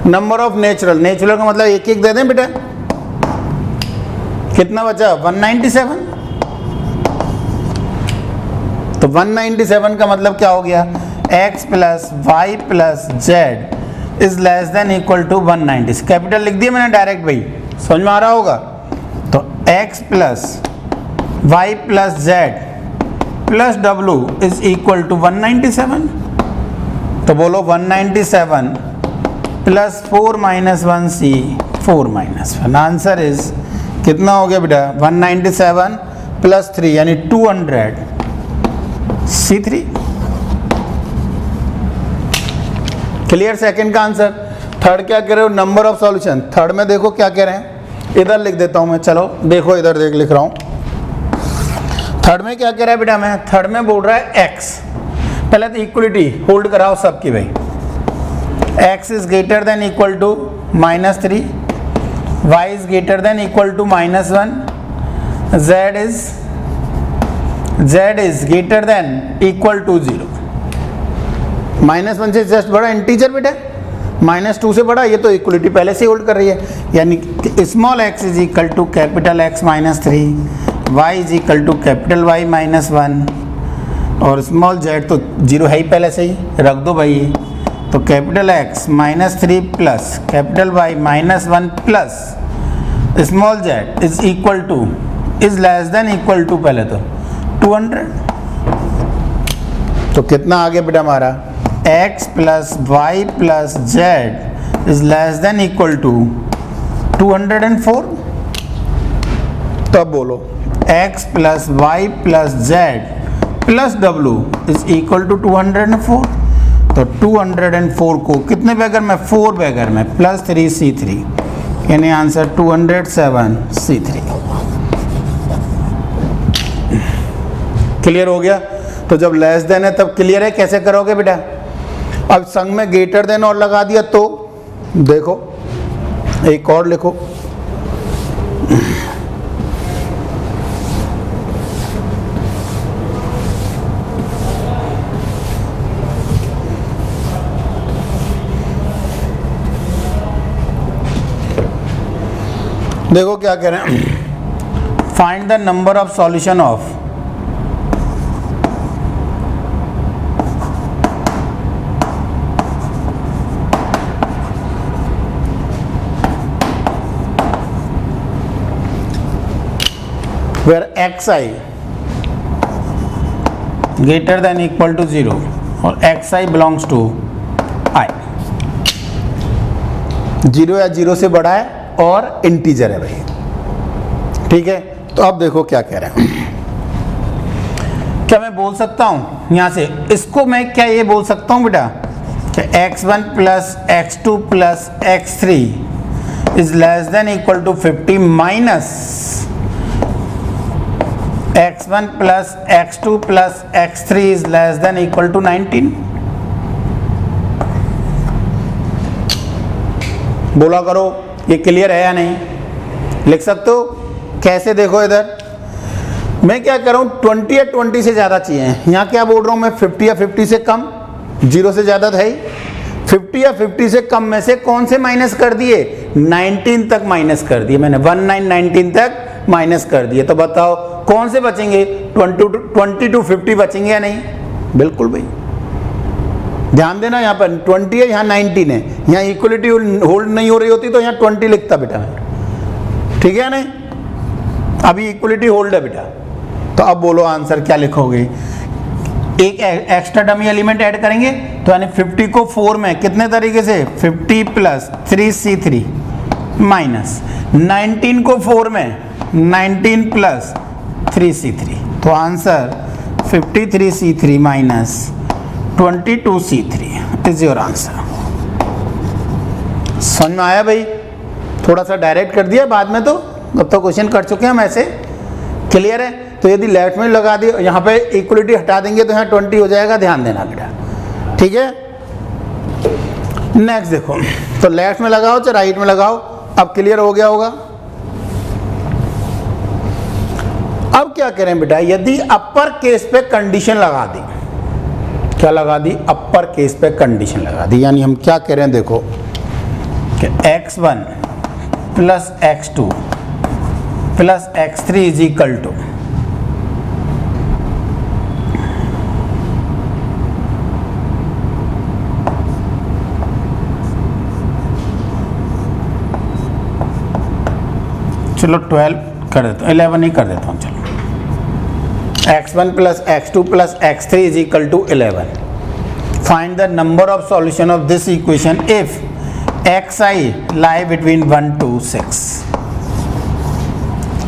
number of natural, natural का मतलब एक एक दे दें बेटा। कितना बचा, 197। तो 197 का मतलब क्या हो गया, x + y + z is less than equal to 190। Capital लिख दिया मैंने डायरेक्ट, भाई समझ में आ रहा होगा। तो x + y + z + w is equal to 197। तो बोलो 197 + 4 - 1c 4 - 1। आंसर इज कितना हो गया बेटा, 197 + 3 यानी 200c3। क्लियर, सेकंड का आंसर। थर्ड क्या कह रहे हो, नंबर ऑफ सॉल्यूशन। थर्ड में देखो क्या कह रहे हैं, इधर लिख देता हूं मैं, चलो देखो इधर देख लिख रहा हूं। थर्ड में क्या कह रहा है बेटा, मैं थर्ड में बोल रहा है x। पहले तो इक्वलिटी होल्ड कराओ सबकी भाई, x is greater than equal to -3, y is greater than equal to -1, z is greater than equal to 0। -1 से जस्ट बड़ा इंटीजर बेटा, -2 से बड़ा, ये तो इक्वलिटी पहले से होल्ड कर रही है। यानी small x is equal to capital X -3, y is equal to capital Y -1, और स्मॉल z तो 0 है ही पहले से ही, रख दो भाई। तो capital X -3 plus capital Y -1 plus small z is equal to is less than equal to पहले तो 200। तो कितना आ गया बेटा हमारा, x + y + z is less than equal to 204। तब बोलो x + y + z + w is equal to 204। तो 204 को कितने बैगर में, 4 बैगर में, +3c3 यानी आंसर 207c3। क्लियर हो गया। तो जब लेस देन है तब क्लियर है, कैसे करोगे बेटा? अब संग में ग्रेटर देन और लगा दिया तो देखो एक और लिखो, देखो क्या कह रहे हैं, find the number of solution of where xi greater than equal to 0 और xi belongs to I, 0 या 0 से बड़ा है और इंटीजर है भाई, ठीक है। तो अब देखो क्या कह रहे हैं, क्या मैं बोल सकता हूं यहां से इसको, मैं क्या ये बोल सकता हूं बेटा कि x1 plus x2 plus x3 is less than equal to 50 minus x1 plus x2 plus x3 is less than equal to 19। बोला करो ये क्लियर है या नहीं? लिख सकते हो? कैसे? देखो इधर मैं क्या कर रहा हूँ, 20 या 20 से ज़्यादा चाहिए, यहाँ क्या बोल रहा हूँ मैं 50 या 50 से कम, 0 से ज़्यादा था ही, 50 या 50 से कम में से कौन से माइनस कर दिए? 19 तक माइनस कर दिए मैंने, 19 तक माइनस कर दिए। तो बताओ कौन से बचेंगे? 20 to 50 बचेंगे या नहीं? बिल्कुल भाई, ध्यान देना यहाँ पर 20 है, यहाँ 19 है, यहाँ इक्वलिटी होल्ड नहीं हो रही होती तो यहाँ 20 लिखता बेटा, ठीक है नहीं? अभी इक्वलिटी होल्ड है बेटा। तो अब बोलो आंसर क्या लिखोगे? एक एक्स्ट्रा डमी एलिमेंट ऐड करेंगे तो यानी 50 को 4 में कितने तरीके से, 50 प्लस 3c3 माइनस 19 को 4 में 19 प्लस 3c3, तो answer 53c3 minus 22c3 is your answer. समझ में आया भाई? थोड़ा सा डायरेक्ट कर दिया, बाद में तो अब तो क्वेश्चन कर चुके हैं हम ऐसे, क्लियर है? तो यदि लेफ्ट में लगा दिए, यहाँ पे इक्वलिटी हटा देंगे तो यहाँ 20 हो जाएगा, ध्यान देना बेटा, ठीक है। नेक्स्ट देखो, तो लेफ्ट में लगाओ चाहे राइट में लगाओ, अब क्लियर हो गया होगा। अब क्या करें बेटा, यदि अपर केस पे कंडीशन लगा दी, क्या लगा दी? अपर केस पे कंडीशन लगा दी, यानी हम क्या कह रहे हैं देखो कि x1 plus x2 plus x3 is equal to चलो 12 कर देता हूँ, 11 ही कर देता हूँ, चलो x1 plus x2 plus x3 is equal to 11। Find the number of solution of this equation if xi lie between 1 to 6।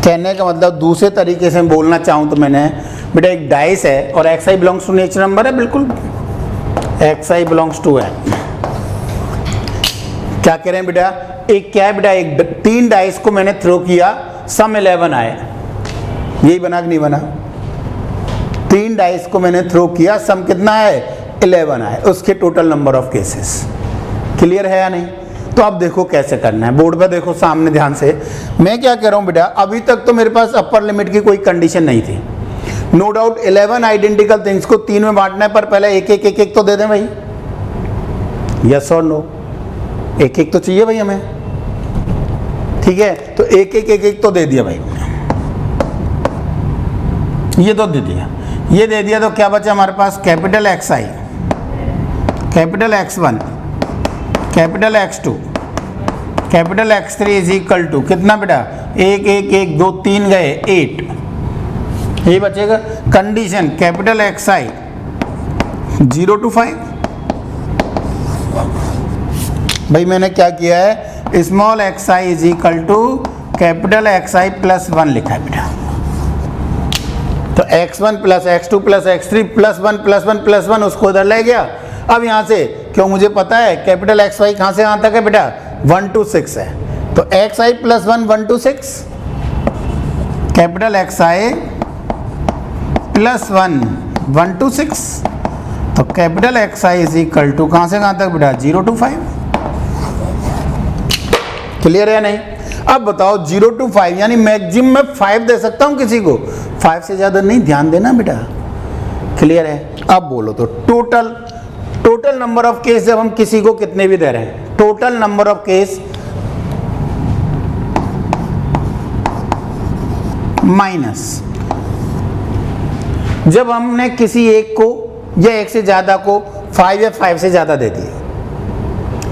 कहने का मतलब दूसरे तरीके से बोलना चाहूँ तो मैंने बेटा एक डाइस है और xi belongs to natural number है, बिल्कुल xi बिलोंग्स टू है। क्या कह रहे हैं बेटा, एक क्या है बेटा, एक 3 डाइस को मैंने थ्रो किया, सम 11 आए, यही बना कि नहीं बना? 3 डाइस को मैंने थ्रो किया, सम कितना है? 11 आए, उसके total number of cases. Clear है या नहीं? तो अब देखो कैसे करना है, बोर्ड पे देखो सामने ध्यान से। मैं क्या कह रहा हूँ बेटा, अभी तक तो मेरे पास अपर लिमिट की कोई कंडीशन नहीं थी। नो डाउट 11 आइडेंटिकल थिंग्स को 3 में बांटना है, पर पहले एक तो दे दें भाई, यस और नो, एक तो चाहिए भाई हमें, ठीक है? तो एक तो दे दिया भाई, ये तो दे दिया, ये दे दिया, तो क्या बचा हमारे पास? Capital XI, capital X1, capital X2, capital X3 is equal to कितना बेटा? 1 1 1 2 3 गए 8, ये बचेगा। कंडीशन कैपिटल XI 0 to 5, भाई मैंने क्या किया है, small xi is equal to capital XI plus 1 लिखा है बेटा। तो x1 plus x2 plus x3 plus 1 plus 1 plus 1 उसको इधर ले गया। अब यहाँ से क्यों मुझे पता है कैपिटल XI कहाँ से कहाँ तक है बेटा? 1 to 6 है, तो xi plus 1 1 to 6, capital XI plus 1 1 to 6, तो capital x I is equal to कहाँ से कहाँ तक बेटा 0 to 5। क्लियर है नहीं? अब बताओ 0 to 5 यानी मैक्सिमम मैं 5 दे सकता हूँ किसी को, 5 से ज़्यादा नहीं, ध्यान देना बेटा। क्लियर है? अब बोलो तो टोटल नंबर ऑफ केस जब हम किसी को कितने भी दे रहे हैं, total number of case minus जब हमने किसी एक को या एक से ज़्यादा को 5 या 5 से ज़्यादा दे दिए,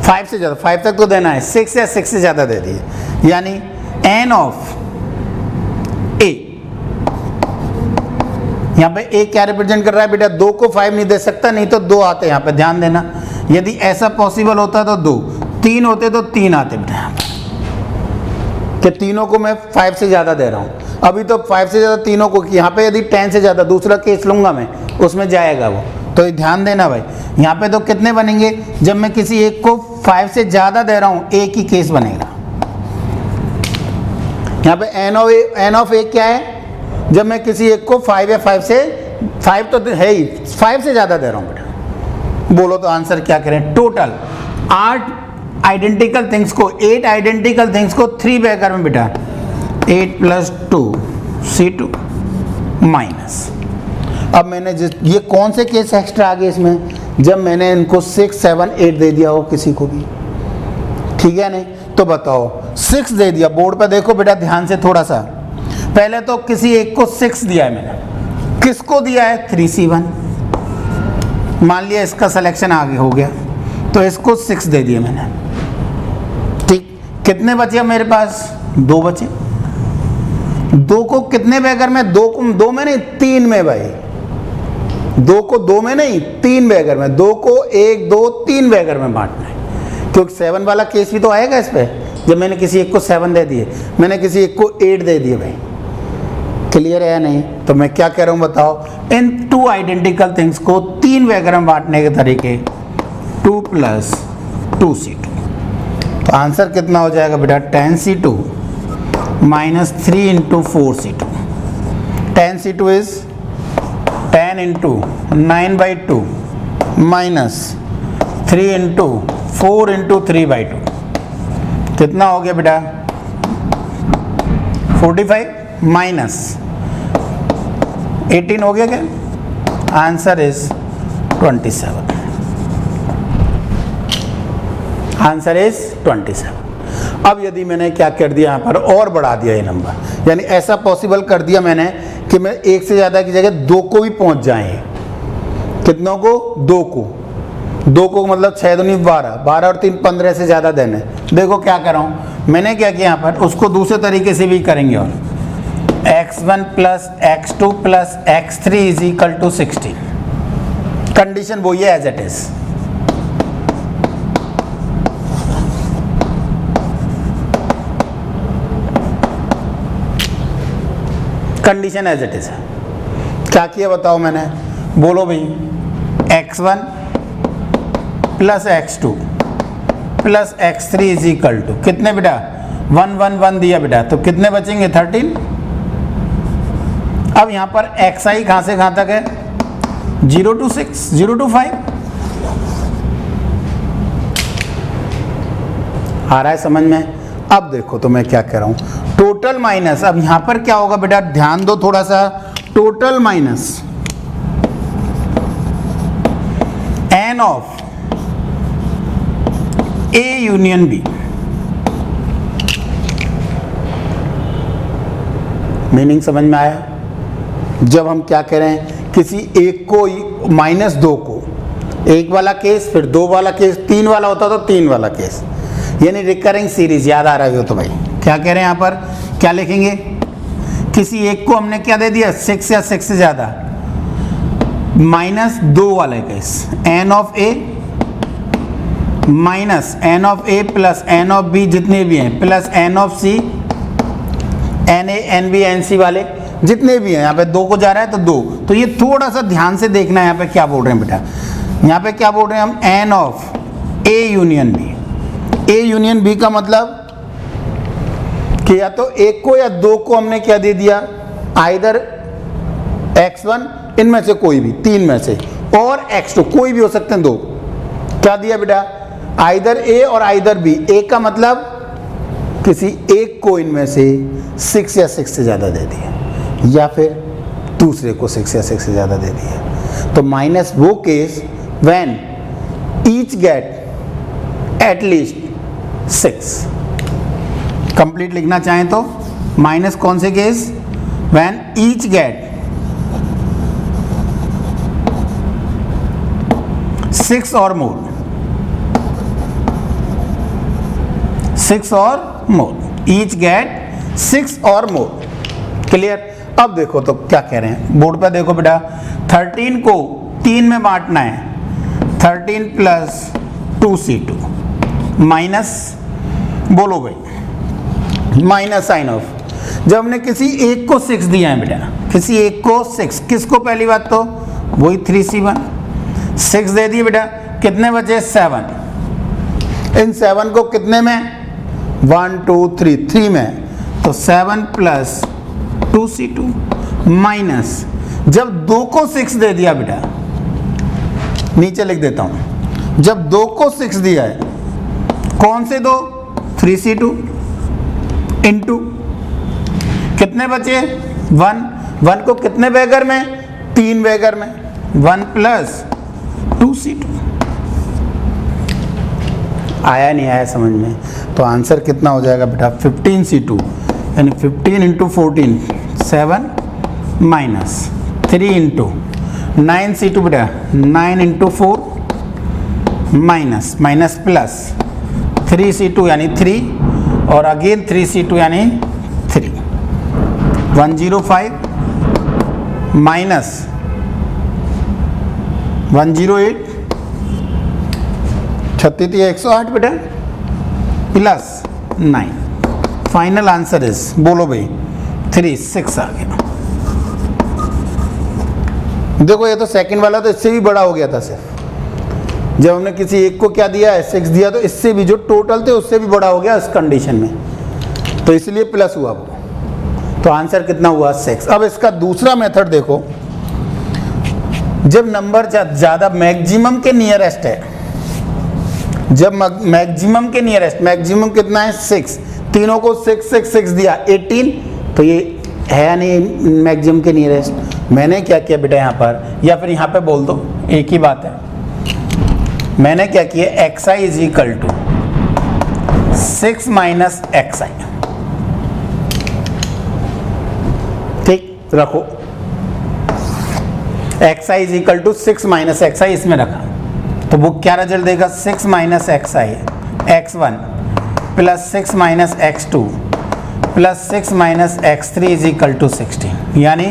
5 से ज़्यादा, 5 तक तो देना है, 6 या 6 से ज़्यादा दे दिए, यानी एन ऑफ ए, यहाँ पे ए क्या रिप्रेजेंट कर रहा है बेटा, 2 को 5 नहीं दे सकता, नहीं तो 2 आते यहाँ पे, ध्यान देना। यदि ऐसा पॉसिबल होता तो 2, 3 होते तो 3 आते बेटा यहाँ पे, कि तीनों को मैं 5 से ज़्यादा दे रहा हूँ। अभी तो 5 से ज़्यादा तीनों को, यहाँ पे यदि 10 से ज़्यादा दूसरा केस लूँगा मैं, उसमें जाएगा वो, तो ध्यान देना भाई। यहाँ पे तो कितने बनेंगे, जब मैं किसी एक को 5 से ज़्यादा दे रहा हूँ, एक ही केस बनेगा। यहाँ पे एन ऑफ ए क्या है, जब मैं किसी एक को 5 या 5 से, 5 तो है ही, 5 से ज़्यादा दे रहा हूँ बेटा। बोलो तो आंसर क्या करें, टोटल 8 आइडेंटिकल थिंग्स को, 8 आइडेंटिकल थिंग्स को 3 ब्रैकेट में बेटा 8 + 2 C2 माइनस। अब मैंने ये कौन से केस एक्स्ट्रा आ गए इसमें, जब मैंने इनको 6, 7, 8 दे दिया हो किसी को भी, ठीक है नहीं? तो बताओ 6 दे दिया, बोर्ड पे देखो बेटा ध्यान से थोड़ा सा। पहले तो किसी एक को 6 दिया है मैंने, किसको दिया है 3C1, मान लिया इसका सिलेक्शन आगे हो गया, तो इसको 6 दे दिया मैंने, ठीक। कितने बचे मेरे पास, 2 बचे। 2 को कितने बैगर में, 2 में नहीं 3 में भाई, 2 को 2 में नहीं 3 बैगर में, 2 को 1, 2, 3 बैगर में बांटना है, क्योंकि 7 वाला केस भी तो आएगा इस पे। जब मैंने किसी एक को 7 दे दिए, मैंने किसी एक को 8 दे दिए भाई। क्लियर है या नहीं? तो मैं क्या कह रहा हूँ बताओ, इन 2 आइडेंटिकल थिंग्स को 3 बैगर में बांटने के तरीके 2 + 2C2, तो आंसर कितना हो जाएगा बेटा 10C2 minus 3 × 4C2। 10C2 is 10 × 9/2 minus 3 × 4 × 3/2, कितना हो गया बेटा 45 माइनस 18 हो गया क्या? Answer is 27। Answer is 27। अब यदि मैंने क्या कर दिया यहाँ पर और बढ़ा दिया ये नंबर, यानी ऐसा पॉसिबल कर दिया मैंने कि मैं एक से ज़्यादा की जगह 2 को भी पहुँच जाए। कितनों को? 2 को मतलब 6 दूनी 12, 12 और 3 15 से ज़्यादा देने। देखो क्या कर रहा हूँ मैंने, क्या किया यहाँ पर, उसको दूसरे तरीके से भी करेंगे, और x1 + x2 + x3 = 16। कंडीशन वो ये as it is. Condition as it is है। क्या किया बताओ मैंने, बोलो भाई, x1 + x2 + x3 = कितने बेटा 1 1 1 दिया बेटा, तो कितने बचेंगे 13। अब यहाँ पर xi कहाँ से कहाँ तक है, 0 to 6, 0 to 5। आ रहा है समझ में? अब देखो तो मैं क्या कह रहा हूँ, टोटल माइनस, अब यहाँ पर क्या होगा बेटा, ध्यान दो थोड़ा सा, total minus n of A union B। Meaning समझ में आया? जब हम क्या कह रहे हैं, किसी एक को -2 को, एक वाला केस, फिर 2 वाला केस, 3 वाला होता तो 3 वाला केस, यानी रिकरिंग सीरीज। याद आ रहा हो तो भाई क्या कह रहे हैं यहाँ पर, क्या लिखेंगे, किसी एक को हमने क्या दे दिया 6 या 6 से ज़्यादा, -2 वाले case, n of A minus n of A + n of B जितने भी हैं, plus n of C, NA NB NC वाले जितने भी हैं, यहाँ पे 2 को जा रहा है तो 2। तो ये थोड़ा सा ध्यान से देखना है, यहाँ पे क्या बोल रहे हैं बेटा, यहाँ पे क्या बोल रहे हैं हम, n of A union B। A union B का मतलब कि या तो एक को या 2 को हमने क्या दे दिया, आइदर x1 इनमें से कोई भी, 3 में से, और x2 कोई भी हो सकते हैं 2। क्या दिया बेटा? आइदर ए और आइदर बी। ए का मतलब किसी एक को इनमें से 6 या 6 से ज़्यादा दे दिया, या फिर दूसरे को 6 या 6 से ज़्यादा दे दिया। तो माइनस वो case when each get at least 6। Complete लिखना चाहें तो माइनस कौन से केस? व्हेन ईच गेट 6 और मोर, 6 और मोर, ईच गेट 6 और मोर। क्लियर? अब देखो तो क्या कह रहे हैं, बोर्ड पे देखो बेटा। 13 को 3 में बांटना है, 13 प्लस 2c2 माइनस, बोलो भाई, माइनस साइन ऑफ। जब हमने किसी एक को 6 दिया है बेटा, किसी एक को 6, किसको? पहली बात तो वही 3c1, 6 दे दिए बेटा, कितने बचे? 7। इन 7 को कितने में? 1 2 3, 3 में, तो 7 प्लस 2c2 माइनस, जब 2 को 6 दे दिया बेटा, नीचे लिख देता हूं, जब 2 को 6 दिया है, कौन से 2? 3c2 इंटू कितने बचे? 1, 1 को कितने बेगर में? 3 बेगर में, 1 प्लस 2c2। आया नहीं आया समझ में? तो आंसर कितना हो जाएगा बेटा? 15c2, यानी 15 इंटू 14 7 माइनस 3 इंटू 9c2 बेटा, 9 into 4 minus minus plus 3c2 यानी 3, और अगेन 3c2 यानी 3, 105 माइनस 108, 36 108 बेटा, प्लस 9। फाइनल आंसर इज, बोलो भाई, 36 आ गया। देखो ये तो सेकंड वाला तो इससे भी बड़ा हो गया था सिर्फ, जब हमने किसी एक को क्या दिया है? 6 दिया, तो इससे भी जो टोटल थे उससे भी बड़ा हो गया इस कंडीशन में, तो इसलिए प्लस हुआ वो। तो आंसर कितना हुआ? 6। अब इसका दूसरा मेथड देखो, जब नंबर ज़्यादा मैक्सिमम के नियरेस्ट है, जब मैक्सिमम के नियरेस्ट, मैक्सिमम कितना है? 6, तीनों को 6 6 6 दिया, 18, तो ये है या नहीं मैक्सिमम के नियरेस्ट? मैंने क्या किया बेटा यहाँ पर, या फिर यहाँ पे बोल दो, एक ही बात है। मैंने क्या किया? xi is equal to 6 minus xi, ठीक रखो। xi is equal to 6 minus xi इसमें रखा, तो वो क्या रिजल्ट देगा? 6 minus xi x1 plus 6 minus x2 plus 6 minus x3 is equal to 16, यानी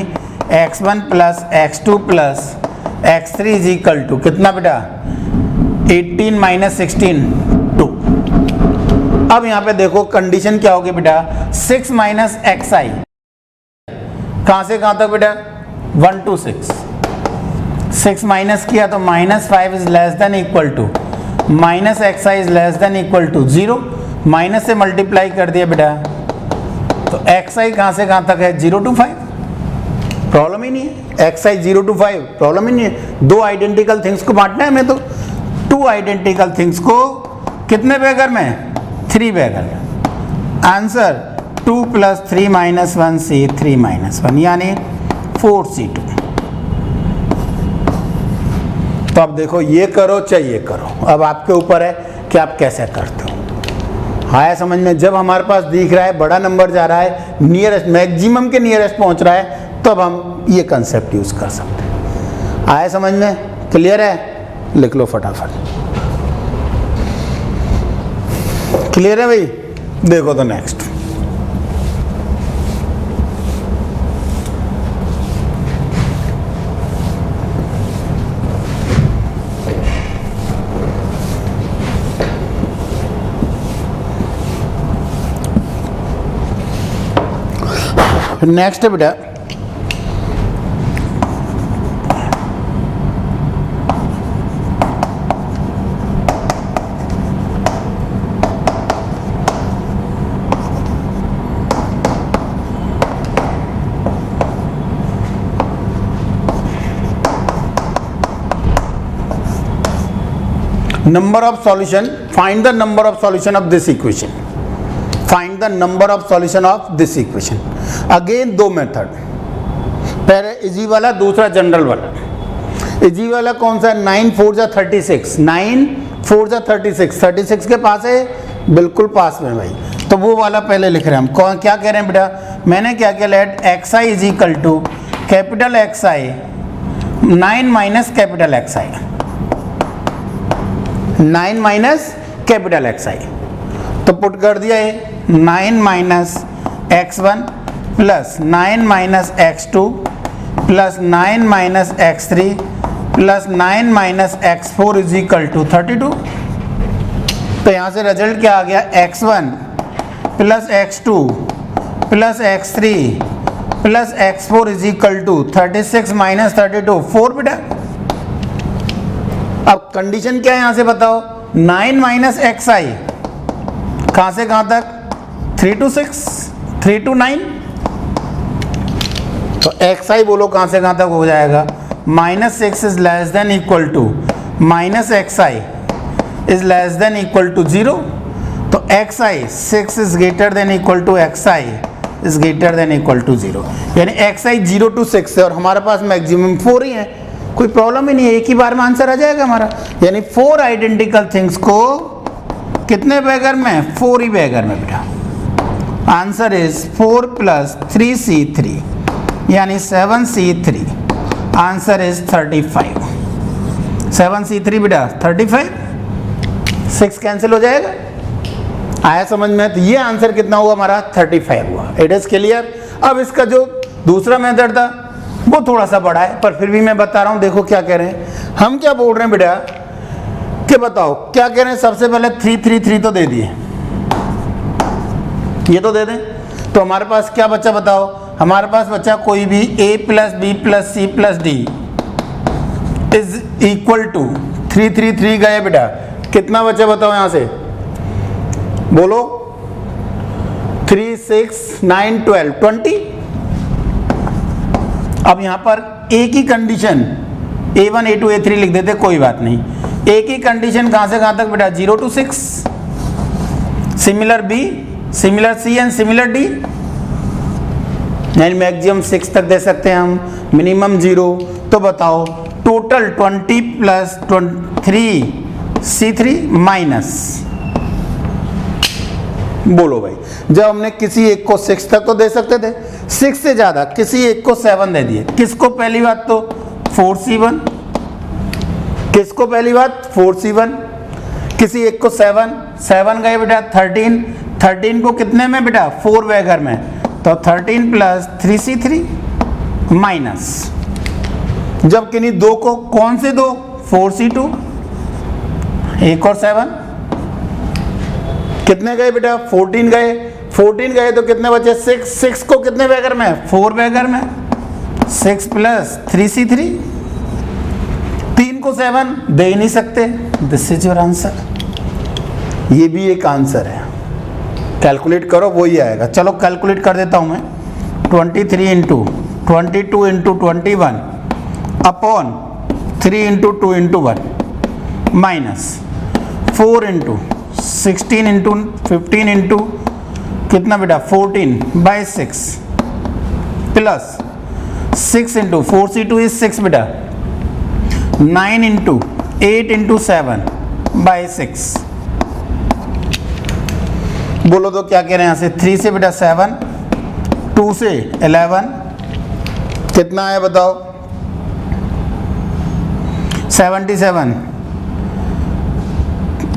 x1 plus x2 plus x3 is equal to कितना बेटा? 18 माइनस 16 2। अब यहाँ पे देखो कंडीशन क्या होगी बेटा? 6 माइनस xi कहाँ से कहाँ तक बेटा? 1 to 6, 6 माइनस किया तो minus 5 is less than equal to minus xi is less than equal to 0, minus से मल्टीप्लाई कर दिया बेटा, तो xi कहाँ से कहाँ तक है? 0 to 5, प्रॉब्लम ही नहीं है। xi 0 to 5 प्रॉब्लम ही नहीं है। 2 आइडेंटिकल थिंग्स को बांटना है हमें, तो 2 आइडेंटिकल थिंग्स को कितने बेगर में? 3 बेगर में। Answer 2 plus 3 minus 1c 3 minus 1, यानी 4c2। तो अब देखो, ये करो चाहे ये करो, अब आपके ऊपर है कि आप कैसे करते हो। आया समझ में? जब हमारे पास दिख रहा है बड़ा नंबर जा रहा है, नियरेस्ट मैक्सिमम के नियरेस्ट पहुंच रहा है, तब हम ये कंसेप्ट यूज कर सकते हैं। आया समझ में? क्लियर है? लिख लो फटाफट। क्लियर है भाई? देखो तो नेक्स्ट, नेक्स्ट है बेटा number of solution, find the number of solution of this equation, find the number of solution of this equation. Again दो मेथड, पहले इजी वाला, दूसरा जनरल वाला. इजी वाला कौन सा है? 9 4 जा 36, 9 4 जा 36, 36 के पास है, बिल्कुल पास में भाई, तो वो वाला पहले लिख रहे हैं हम. कौन क्या कह रहे हैं बेटा? मैंने क्या किया, let x I is equal to capital x i 9 minus capital x i, 9 minus capital x i, तो पुट कर दिया है 9 minus x1 plus 9 minus x2 plus 9 minus x3 plus 9 minus x4 is equal to 32. तो यहाँ से रिजल्ट क्या आ गया? x1 plus x2 plus x3 plus x4 is equal to 36 minus 32, 4 बेटा. अब कंडीशन क्या है यहाँ से बताओ? 9 माइनस एक्स आई, कहाँ से कहाँ तक? 3 to 6, 3 to 9. तो एक्स आई बोलो कहाँ से कहाँ तक हो जाएगा? Minus 6 is less than equal to minus X I is less than equal to 0. तो X I 6 is greater than equal to X I is greater than equal to 0. यानी एक्स आई 0 to 6 है और हमारे पास मैक्सिमम 4 ही है, कोई प्रॉब्लम ही नहीं है, एक ही बार में आंसर आ जाएगा हमारा. यानी 4 आइडेंटिकल थिंग्स को कितने बैगर में? 4 ही बैगर में बेटा. आंसर इज 4 प्लस 3c3 यानी 7c3. Answer is 35. 7c3 बेटा 35, 6 कैंसिल हो जाएगा. आया समझ में? तो ये आंसर कितना हुआ हमारा? 35 हुआ. It is clear. अब इसका जो दूसरा मेथड था वो थोड़ा सा बड़ा है, पर फिर भी मैं बता रहा हूं. देखो क्या कह रहे हैं हम, क्या बोल रहे हैं बेटा कि बताओ क्या कह रहे हैं. सबसे पहले 3 3 3 तो दे दिए, ये तो दे दें. तो हमारे पास क्या बच्चा बताओ? हमारे पास बच्चा कोई भी a plus B plus C plus D is equal to 3 3 3 गए बेटा. कितना बच्चा बताओ यहां से? बोलो. 3 6 9 12 20. अब यहां पर एक ही कंडीशन a1 a2 a3 लिख देते, कोई बात नहीं. एक ही कंडीशन कहां से कहां तक बेटा? 0 to 6. Similar B, similar C and similar D. यानी मैक्सिमम 6 तक दे सकते हैं हम, मिनिमम 0. तो बताओ टोटल 20 प्लस 3 C3 माइनस, बोलो भाई. जब हमने किसी एक को 6 तक तो दे सकते थे, 6 से ज्यादा किसी एक को 7 दे दिए. किसको? पहली बात तो 4C1, किसको? पहली बात 4C1. किसी एक को 7 गए बेटा 13, 13 को कितने में बेटा? 4 वैगर में. तो 13 प्लस 3C3 माइनस, जब किन्हीं दो को, कौन से दो? 4C2, एक और 7, कितने गए बेटा? 14 गए. 14 गए तो कितने बचे? 6. 6 को कितने वैगर में? 4 वैगर में. 6 प्लस 3C3. 3 को 7 दे ही नहीं सकते. This is your answer. ये भी एक आंसर है. कैलकुलेट करो वही आएगा. चलो कैलकुलेट कर देता हूं मैं. 23 into 22 into 21 upon 3 into 2 into 1 minus 4 into 16 into 15 into कितना बेटा? 14 by 6 plus 6 into 4C2 is 6 बेटा. 9 इंटू 8 इंटू 7 बाई 6. बोलो तो क्या कह रहे हैं यहाँ से? 3 से बेटा 7, 2 से 11, कितना है बताओ? 77.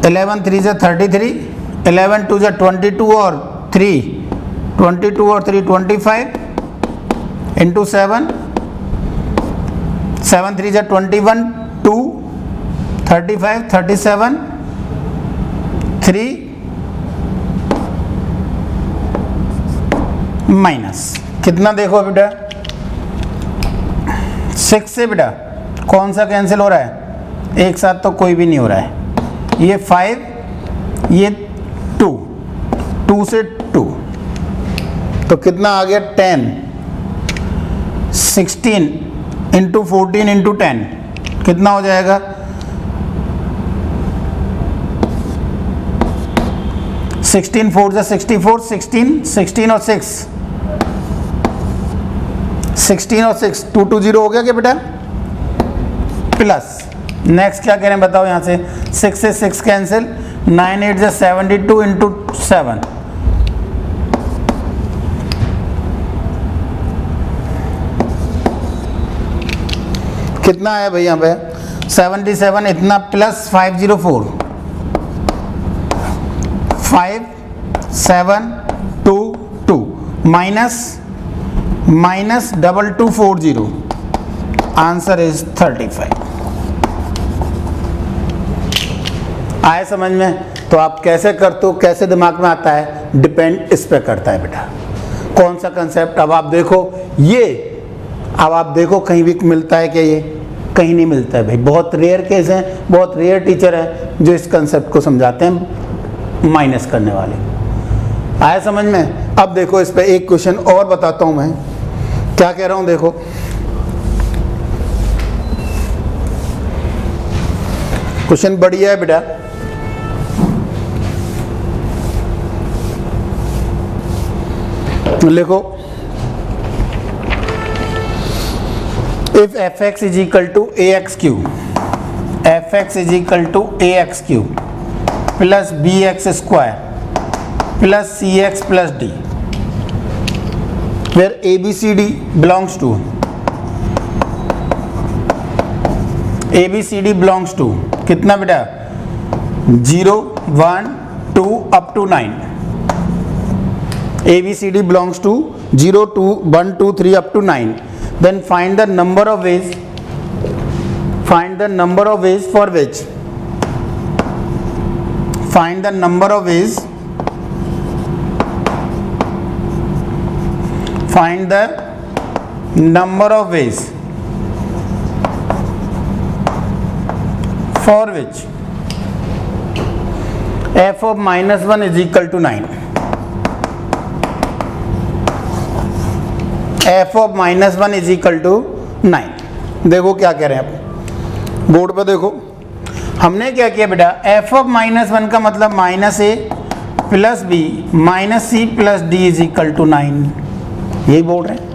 11 3 से 33, 11 2 से 22 और 3, 22 और 3 25 इंटू 7, 7 3 से 21, 2 35 37 3 माइनस कितना? देखो बेटा 6 से बेटा कौन सा कैंसिल हो रहा है? एक साथ तो कोई भी नहीं हो रहा है. ये 5, ये 2, 2 से 2 तो कितना आ गया? 10. 16 इंटू 14 इंटू 10 कितना हो जाएगा? 16 4 जा 64, 16 और 6, 16 और 6 220 हो गया क्या बेटा, प्लस नेक्स्ट क्या कह रहे हैं बताओ, यहाँ से 6 से 6 कैंसिल, 9 8 जा 72 इंटू 7, कितना है भाई यहाँ पे 77, इतना प्लस 504, 5722 माइनस 2240, आंसर इज 35। आए समझ में? तो आप कैसे करते हो, कैसे दिमाग में आता है, डिपेंड इस पे करता है बेटा, कौन सा कंसेप्ट। अब आप देखो ये, अब आप देखो कहीं भी मिलता है क्या, ये कहीं नहीं मिलता है भाई, बहुत रेयर केस हैं, बहुत रेयर टीचर हैं जो इस कंसेप्ट को समझाते हैं माइनस करने वाले। आया समझ में? अब देखो इस पे एक क्वेश्चन और बताता हूं मैं, क्या कह रहा हूं देखो, क्वेश्चन बढ़िया है बेटा, लिखो, if fx is equal to ax cube, fx is equal to ax cube plus bx square plus cx plus d, where abcd belongs to, abcd belongs to कितना बेटा, 0 1 2 up to 9, abcd belongs to 0 2 1 2 3 up to 9, then find the number of ways, find the number of ways for which, find the number of ways, find the number of ways for which f of -1 is equal to 9, f of -1 is equal to 9। देखो क्या कह रहे हैं आप बोर्ड पे देखो, हमने क्या किया बेटा, f of -1 का मतलब -a plus b minus c plus d is equal to 9, यही बोल रहे हैं,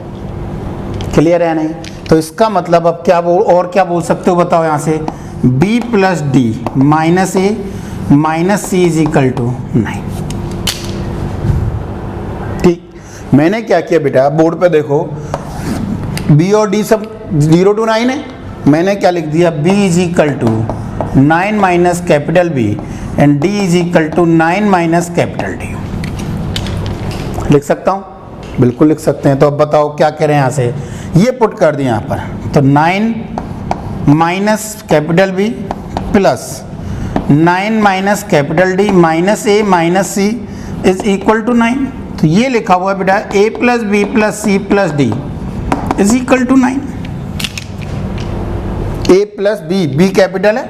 क्लियर है नहीं? तो इसका मतलब अब क्या बोल, और क्या बोल सकते हो बताओ, यहाँ से b plus d minus a minus c is equal to 9। मैंने क्या किया बेटा, बोर्ड पे देखो b और d सब 0 to 9 है, मैंने क्या लिख दिया, b is equal to 9 minus capital b and d is equal to 9 minus capital d। लिख सकता हूँ? बिल्कुल लिख सकते हैं। तो अब बताओ क्या करें, यहाँ से ये पुट कर दिया यहाँ पर, तो 9 minus capital b plus 9 minus capital d minus a minus c is equal to 9। तो ये लिखा हुआ है बेटा a plus B plus C plus D is equal to 9। a plus B, B capital है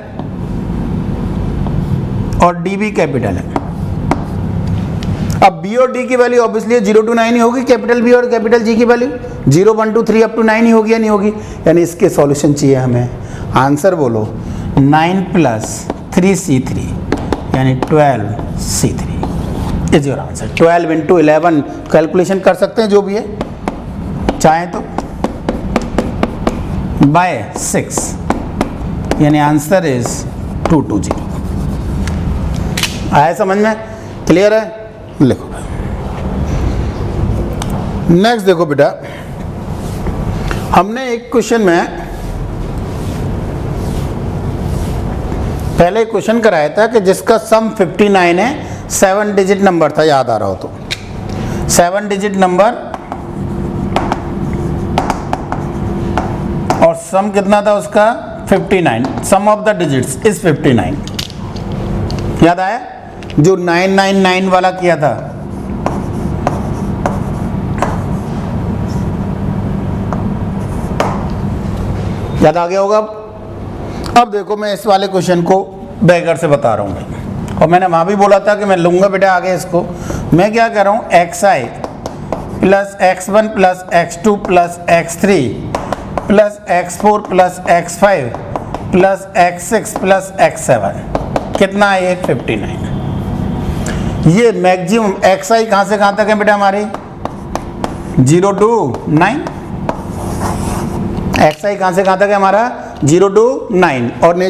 और डी भी कैपिटल है। अब b और d की वैल्यू ऑब्वियसली 0 to 9 ही होगी, कैपिटल b और कैपिटल g की वैल्यू 0 1 2 3 अप टू 9 ही होगी या नहीं होगी, यानी इसके सॉल्यूशन चाहिए हमें। आंसर बोलो, 9 प्लस 3c3 यानी 12c3 is your answer. 12 into 11 calculation कर सकते हैं जो भी है, चाहें तो बाय 6, यानी आंसर इज 220। आया समझ में? क्लियर है? लिखो नेक्स्ट, देखो बेटा हमने एक क्वेश्चन में पहले क्वेश्चन कराया था कि जिसका सम 59 है, 7 डिजिट नंबर था, याद आ रहा हो तो 7 डिजिट नंबर, और सम कितना था उसका 59, सम ऑफ द डिजिट्स इज 59। याद आया? जो 999 वाला किया था, याद आ गया होगा। अब देखो मैं इस वाले क्वेश्चन को बैगर से बता रहा हूँ, और मैंने वहाँ भी बोला था कि मैं लूँगा बेटा आगे इसको। मैं क्या कर रहा हूँ, xi plus x1 plus x2 plus x3 plus x4 plus x5 plus x6 plus x7, कितना है ये 59। ये मैक्सिमम एक्स आई कहाँ से कहाँ तक है बेटा हमारे 0 to 9, एक्स आई कहाँ से कहाँ तक है हमारा 0 to 9 और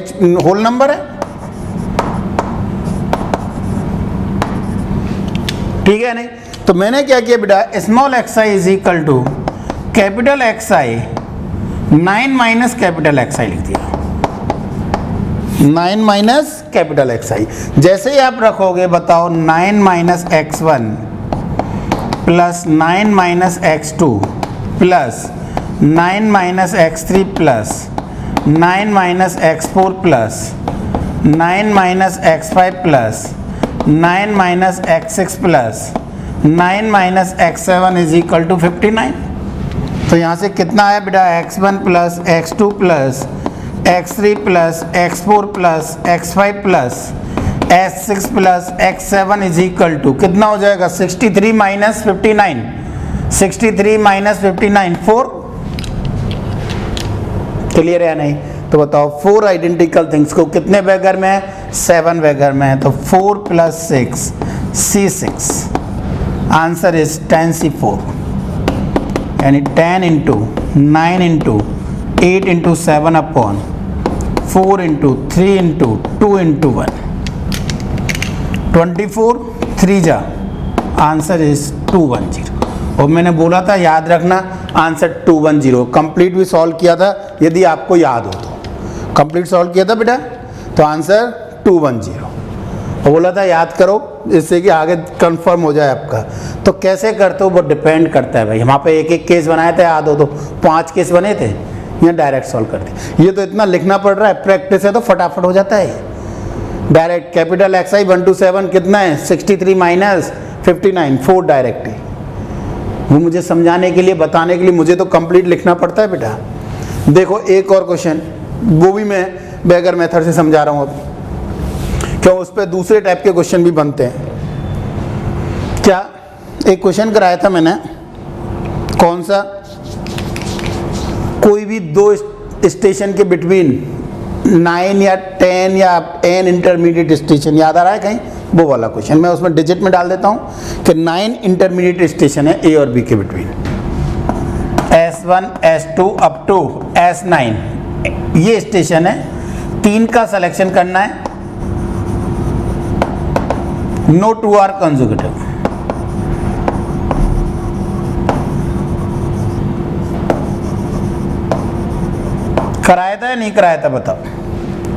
होल नंबर है, ठीक है नहीं। तो मैंने क्या किया बेटा, small x I is equal to capital x i 9 minus capital x i लिख दिया, 9 माइनस कैपिटल एक्स आई। जैसे ही आप रखोगे बताओ 9 minus X one plus 9 minus X two plus 9 minus X three plus 9 minus X four plus 9 minus X five plus 9 minus X six plus 9 minus X seven is equal to 59। तो यहाँ से कितना आया बेटा, x1 plus x2 plus x3 plus x4 plus x5 plus x6 plus x7 is equal to कितना हो जाएगा 63 माइनस 59, 63 माइनस 59 4। क्लियर है या नहीं? तो बताओ 4 आइडेंटिकल थिंग्स को कितने वैगर में है, 7 वैगर में है। तो 4 plus 6 C6, answer is 10C4, यानी 10 into 9 into 8 into 7 upon 4 into 3 into 2 into 1, 24 3 जा, आंसर इज 210। और मैंने बोला था याद रखना आंसर 210, कंप्लीट भी सॉल्व किया था, यदि आपको याद हो तो कंप्लीट सॉल्व किया था बेटा, तो आंसर 210 और बोला था याद करो जिससे कि आगे कंफर्म हो जाए आपका। तो कैसे करते हो वो डिपेंड करता है भाई। वहाँ पे एक एक केस बनाए थे, याद हो तो 5 केस बने थे, यहाँ डायरेक्ट सॉल्व करते। ये तो इतना लिखना पड़ रहा है, प्रैक्टिस है तो फटाफट हो जाता है direct. Capital x I 1 to 7 कितना है 63 माइनस 59, 4 डायरेक्ट है। वो मुझे समझाने के लिए बताने के लिए मुझे तो कंप्लीट लिखना पड़ता है बेटा। देखो एक और क्वेश्चन, वो भी मैं बैगर मेथड से समझा रहा हूँ अब, क्यों उस पर दूसरे टाइप के क्वेश्चन भी बनते हैं। क्या एक क्वेश्चन कराया था मैंने, कौन सा, कोई भी 2 स्टेशन के बिटवीन 9 या 10 या n इंटरमीडिएट स्टेशन, याद आ रहा है कहीं, वो वाला क्वेश्चन मैं उसमें डिजिट में डाल देता हूँ कि 9 इंटरमीडिएट स्टेशन है A और B के between, S1 S2 up to S9 ये स्टेशन है, 3 का सिलेक्शन करना है, नो 2 आर कंसेक्यूटिव। कराया था या नहीं कराया था बताओ,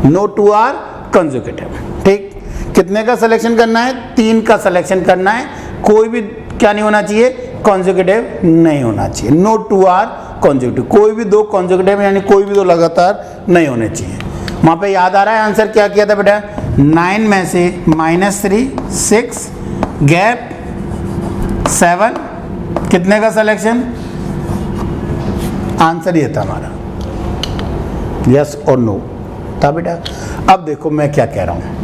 नो 2 आर कंसेक्यूटिव, ठीक। कितने का सिलेक्शन करना है, 3 का सिलेक्शन करना है, कोई भी क्या नहीं होना चाहिए, कंसेक्यूटिव नहीं होना चाहिए, नो 2 आर कंसेक्यूटिव, कोई भी 2 कंसेक्यूटिव यानी कोई भी 2 लगातार नहीं होने चाहिए। वहाँ पे याद आ रहा है आंसर क्या किया था बेटा, 9 में से -3 6 गैप 7, कितने का सिलेक्शन, आंसर ये था हमारा, यस और नो था बेटा। अब देखो मैं क्या कह रहा हूँ,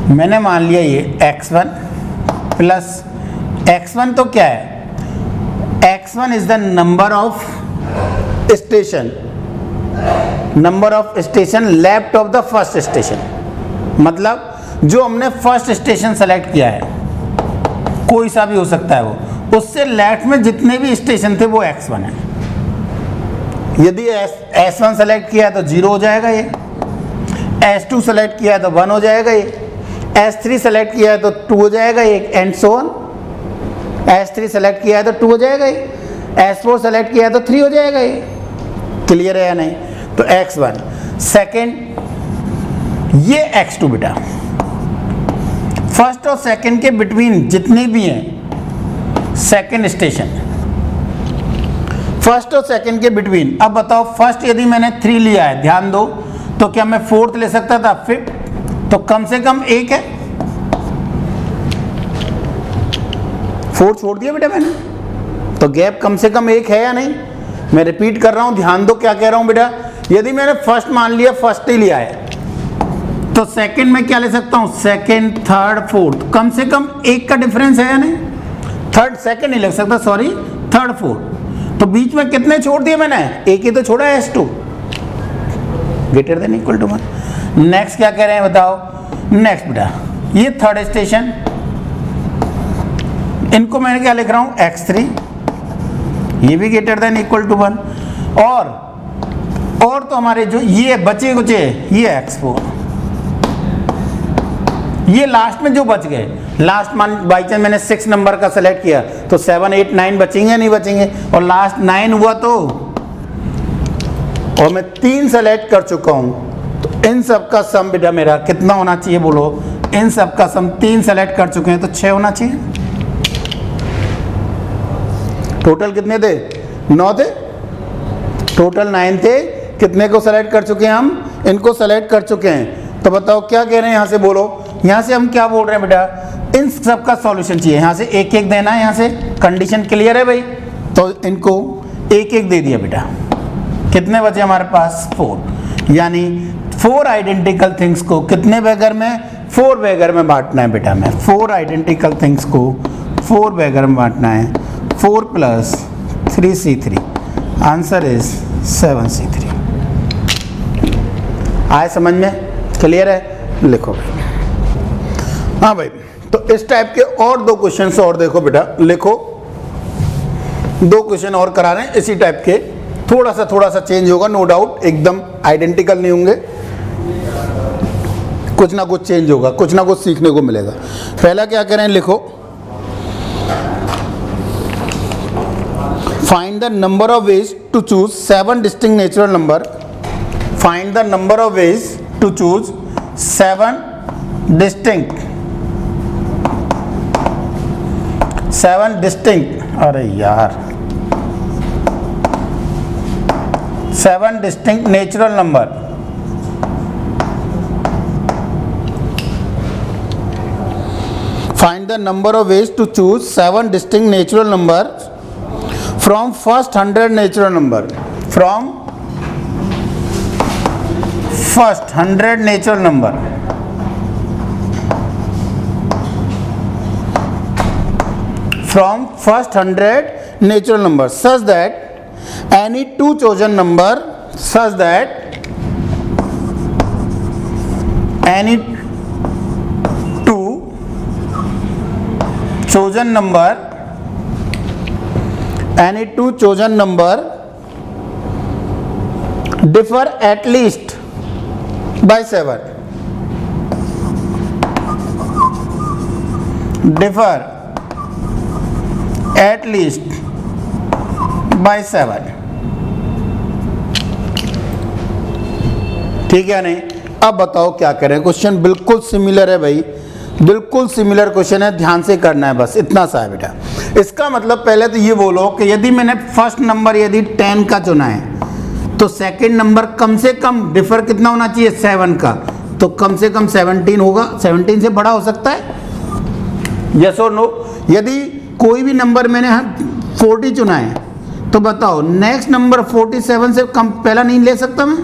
मैंने मान लिया ये x1 प्लस x1 तो क्या है, x1 is the number of station, number of station left of the first station, मतलब जो हमने फर्स्ट स्टेशन सेलेक्ट किया है, कोई सा भी हो सकता है वो, उससे लेफ्ट में जितने भी स्टेशन थे वो x1 है। यदि S1 सेलेक्ट किया है तो 0 हो जाएगा ये, S2 सेलेक्ट किया है तो 1 हो जाएगा ये, S3 सेलेक्ट किया है तो 2 हो जाएगा ये, and so on. S3 select किया है तो 2 हो जाएगा ये, S4 सेलेक्ट किया है तो 3 हो जाएगा ये। क्लियर है या नहीं? तो x1 सेकेंड, ये x2 बेटा, फर्स्ट और सेकेंड के बिटवीन जितने भी हैं सेकेंड स्टेशन, फर्स्ट और सेकेंड के बिटवीन। अब बताओ फर्स्ट यदि मैंने 3 लिया है, ध्यान दो, तो क्या मैं 4th ले सकता था, फिफ्थ, तो कम से कम 1 है, 4 छोड़ दिया बेटा मैंने, तो गैप कम से कम 1 है या नहीं। मैं रिपीट कर रहा हूं, ध्यान दो क्या कह रहा हूं बेटा। यदि मैंने फर्स्ट मान लिया, फर्स्ट ही लिया है, तो सेकंड में क्या ले सकता हूं, सेकंड, थर्ड, फोर्थ, कम से कम 1 का डिफरेंस है या नहीं। थर्ड सेकंड नहीं लग सकता, सॉरी, थर्ड फोर्थ, तो बीच में कितने छोड़ दिए मैंने, 1 ही तो छोड़ा है, S2 greater than equal to 1। Next क्या कह रहे हैं बताओ, नेक्स्ट बेटा ये थर्ड स्टेशन, इनको मैंने क्या लिख रहा हूं x3, ये भी ग्रेटर देन इक्वल टू 1, और तो हमारे जो ये बचे कुचे ये x4, ये लास्ट में जो बच गए, लास्ट मान बाई चांस मैंने 6 नंबर का सेलेक्ट किया तो 7 8 9 बचेंगे नहीं बचेंगे, और लास्ट 9 हुआ तो, और मैं 3 सेलेक्ट कर चुका हूं, तो इन सब का सम बेटा मेरा कितना होना चाहिए बोलो, इन सब का सम 3 सेलेक्ट कर चुके हैं तो 6 होना चाहिए। टोटल कितने थे? 9 थे, टोटल 9 थे, कितने को सेलेक्ट कर चुके हैं हम? इनको सेलेक्ट कर चुके हैं। तो बताओ क्या कह रहे हैं यहाँ से, बोलो यहाँ से हम क्या बोल रहे हैं बेटा, इन सब का सॉल्यूशन चाहिए, यहाँ से एक एक देना है, यहाँ से कंडीशन क्लियर है भाई, तो इनको एक एक दे दिया बेटा, कितने बचे हमारे पास? 4, यानी 4 आइडेंटिकल थिंग्स को कितने बैगर में? 4 बैगर में बांटना है बेटा, मैं 4 आइडेंटिकल थिंग्स को 4 बैगर में बांटना है, 4 + 3c3, आंसर इज 7c3। आए समझ में? क्लियर है? लिखो। हाँ भाई, तो इस टाइप के और 2 क्वेश्चन और देखो बेटा, लिखो 2 क्वेश्चन और करा रहे हैं इसी टाइप के, थोड़ा सा चेंज होगा, नो डाउट, एकदम आइडेंटिकल नहीं होंगे, कुछ ना कुछ चेंज होगा, कुछ ना कुछ सीखने को मिलेगा। पहला क्या करें, लिखो find the number of ways to choose 7 distinct natural number, find the number of ways to choose 7 distinct, अरे यार 7 distinct natural number. Find the number of ways to choose 7 distinct natural numbers from first 100 natural number. From first 100 natural number. From first 100 natural number such that any 2 chosen number, such that any 2 chosen number, any 2 chosen number differ at least by 7, differ at least by 7। ठीक है नहीं? अब बताओ क्या करें, क्वेश्चन बिल्कुल सिमिलर है भाई, बिल्कुल सिमिलर क्वेश्चन है, ध्यान से करना है, बस इतना सा है बेटा। इसका मतलब पहले तो ये बोलो कि यदि मैंने फर्स्ट नंबर यदि 10 का चुना है तो सेकंड नंबर कम से कम डिफर कितना होना चाहिए? 7 का, तो कम से कम 17 होगा, 17 से बड़ा हो सकता है, यस और नो? यदि कोई भी नंबर मैंने 40 चुना है तो बताओ नेक्स्ट नंबर 47 से कम पहला नहीं ले सकता मैं?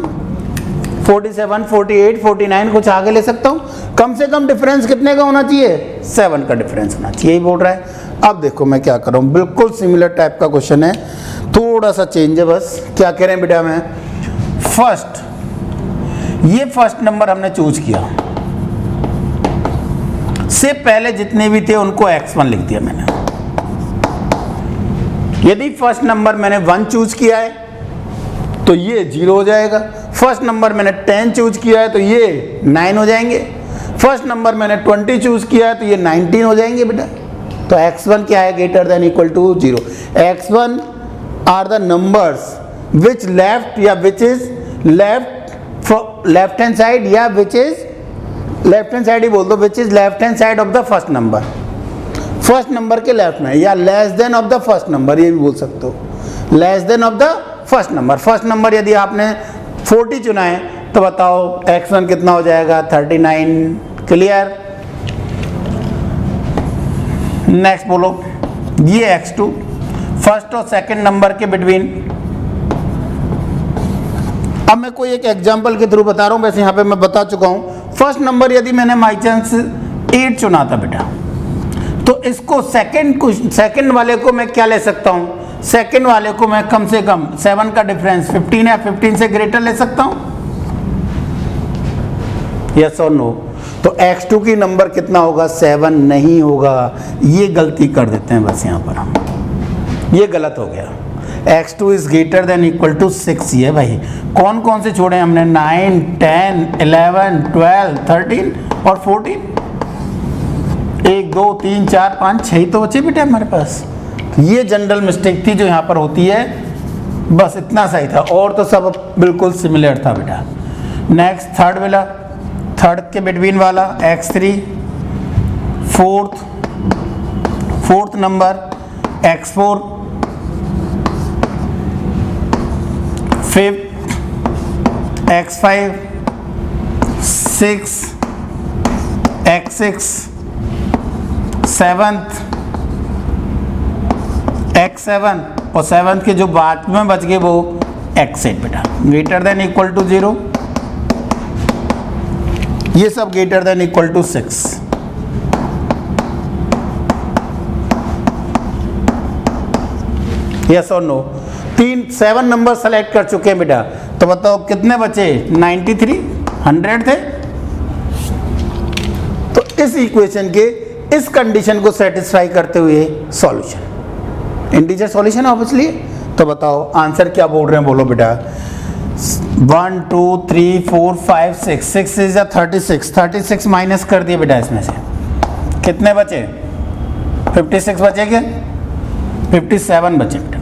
47, 48, 49 कुछ आगे ले सकता हूँ, कम से कम डिफरेंस कितने का होना चाहिए? 7 का डिफरेंस होना चाहिए, यही बोल रहा है। अब देखो मैं क्या कर रहा हूँ, बिल्कुल सिमिलर टाइप का क्वेश्चन है, थोड़ा सा चेंज है बस। क्या कह रहे हैं बेटा, मैं फर्स्ट, ये फर्स्ट नंबर हमने चूज किया, से पहले जितने भी थे उनको x1 लिख दिया मैंने। यदि फर्स्ट नंबर मैंने 1 चूज किया है तो ये 0 हो जाएगा, फर्स्ट नंबर मैंने 10 चूज किया है तो ये 9 हो जाएंगे, फर्स्ट नंबर मैंने 20 चूज किया है तो ये 19 हो जाएंगे बेटा। तो x1 क्या है? Greater than equal to 0। x1 are the numbers which left, या which is left hand side, या which is left hand side ही बोल दो, which is left hand side of the first number, first number के लेफ्ट में, या less than of the first number, ये भी बोल सकते हो, less than of the first number. First number यदि आपने 40 चुना है तो बताओ x1 कितना हो जाएगा? 39। क्लियर? नेक्स्ट बोलो, ये x2 फर्स्ट और सेकंड नंबर के बिटवीन। अब मैं कोई एक एग्जांपल के थ्रू बता रहा हूं, वैसे यहां पे मैं बता चुका हूं। फर्स्ट नंबर यदि मैंने बाई चांस 8 चुना था बेटा, तो इसको सेकंड वाले को मैं क्या ले सकता हूं? सेकंड वाले को मैं कम से कम 7 का डिफरेंस 15 है, 15 से ग्रेटर ले सकता हूं, यस और नो? तो x2 की नंबर कितना होगा, 7 नहीं होगा। ये गलती कर देते हैं बस यहाँ पर हम, ये गलत हो गया। x2 is greater than equal to 6 ये भाई। कौन कौन से छोड़े हमने, 9, 10, 11, 12, 13 और 14। 1 2 3 4 5 6 तो बचे बेटा हमारे पास। ये जनरल मिस्टेक थी जो यहाँ पर होती है, बस इतना सही था, और तो सब बिल्कुल सिमिलर था बेटा। नेक्स्ट थर्ड वाला, थर्ड के बिटवीन वाला x3, fourth number x4, fifth x5, six x6, seventh x7 और सेवंथ के जो बाद में बच गए वो x8 बेटा। ग्रेटर देन इक्वल टू 0, ये सब greater than equal to 6। Yes और नो। 7 नंबर सेलेक्ट कर चुके हैं बेटा, तो बताओ कितने बचे, 93, 100 थे। तो इस इक्वेशन के इस कंडीशन को सेटिस्फाई करते हुए सॉल्यूशन, इंटीजर सॉल्यूशन ऑब्वियसली। तो बताओ आंसर क्या बोल रहे हैं, बोलो बेटा। 1 2 3 4 5 6, 6 इज 36, 36 माइनस कर दिए बेटा, इसमें से कितने बचे, 56 बचे क्या, 57 बचे बेटा।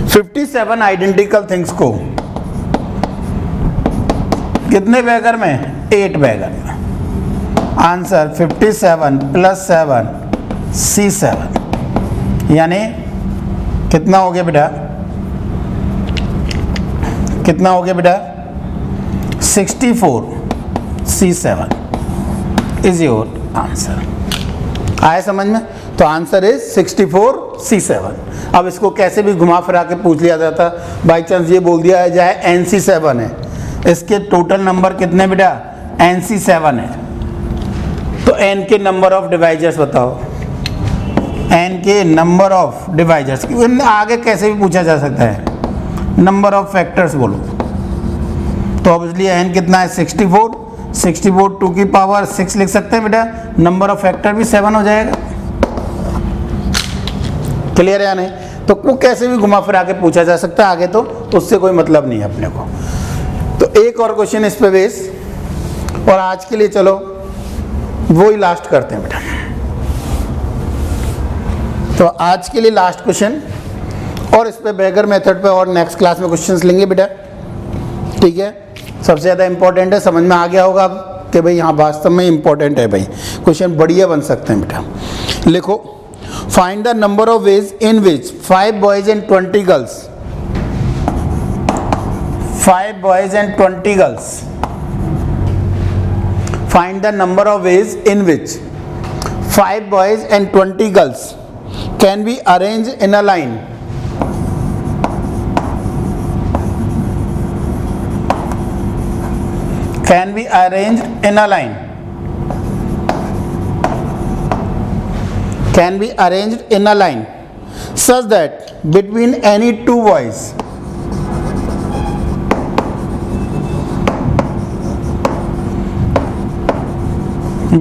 57 आइडेंटिकल थिंग्स को कितने बैगर में, 8 बैगर में। आंसर 57 + 7 C7, यानी कितना हो गया बेटा, कितना हो गया बेटा, 64 C7 इज योर आंसर। आया समझ में? तो आंसर इज 64 C7। अब इसको कैसे भी घुमा फिरा के पूछ लिया जाता, बाई चांस ये बोल दिया जाए NC7 है, इसके टोटल नंबर कितने बेटा, NC7 है, तो n के नंबर ऑफ डिवाइजर्स बताओ, n के नंबर ऑफ डिवाइजर्स। आगे कैसे भी पूछा जा सकता है, नंबर ऑफ फैक्टर्स बोलो। तो ऑब्वियसली n कितना है, 64, 64 2 की पावर 6 लिख सकते हैं बेटा, नंबर ऑफ फैक्टर भी 7 हो जाएगा। क्लियर है या नहीं? तो वो कैसे भी घुमा फिरा के पूछा जा सकता है आगे, तो उससे कोई मतलब नहीं है अपने को। तो एक और क्वेश्चन इस पे बेस, और आज के लिए चलो वो ही लास्ट करते हैं बेटा। तो आज के लिए लास्ट क्वेश्चन, और इस पे बेगर मेथड पे और नेक्स्ट क्लास में क्वेश्चंस लेंगे बेटा, ठीक है। सबसे ज़्यादा इंपॉर्टेंट है, समझ में आ गया होगा अब कि भाई यहाँ वास्तव में इंपॉर्टेंट है भाई, क्वेश्चन बढ़िया बन सकते हैं बेटा। लिखो, find the number of ways in which 5 boys and 20 girls, 5 boys and 20 girls, find the number of ways in which 5 boys and 20 girls can be arranged in a line, can be arranged in a line, can be arranged in a line such that between any two boys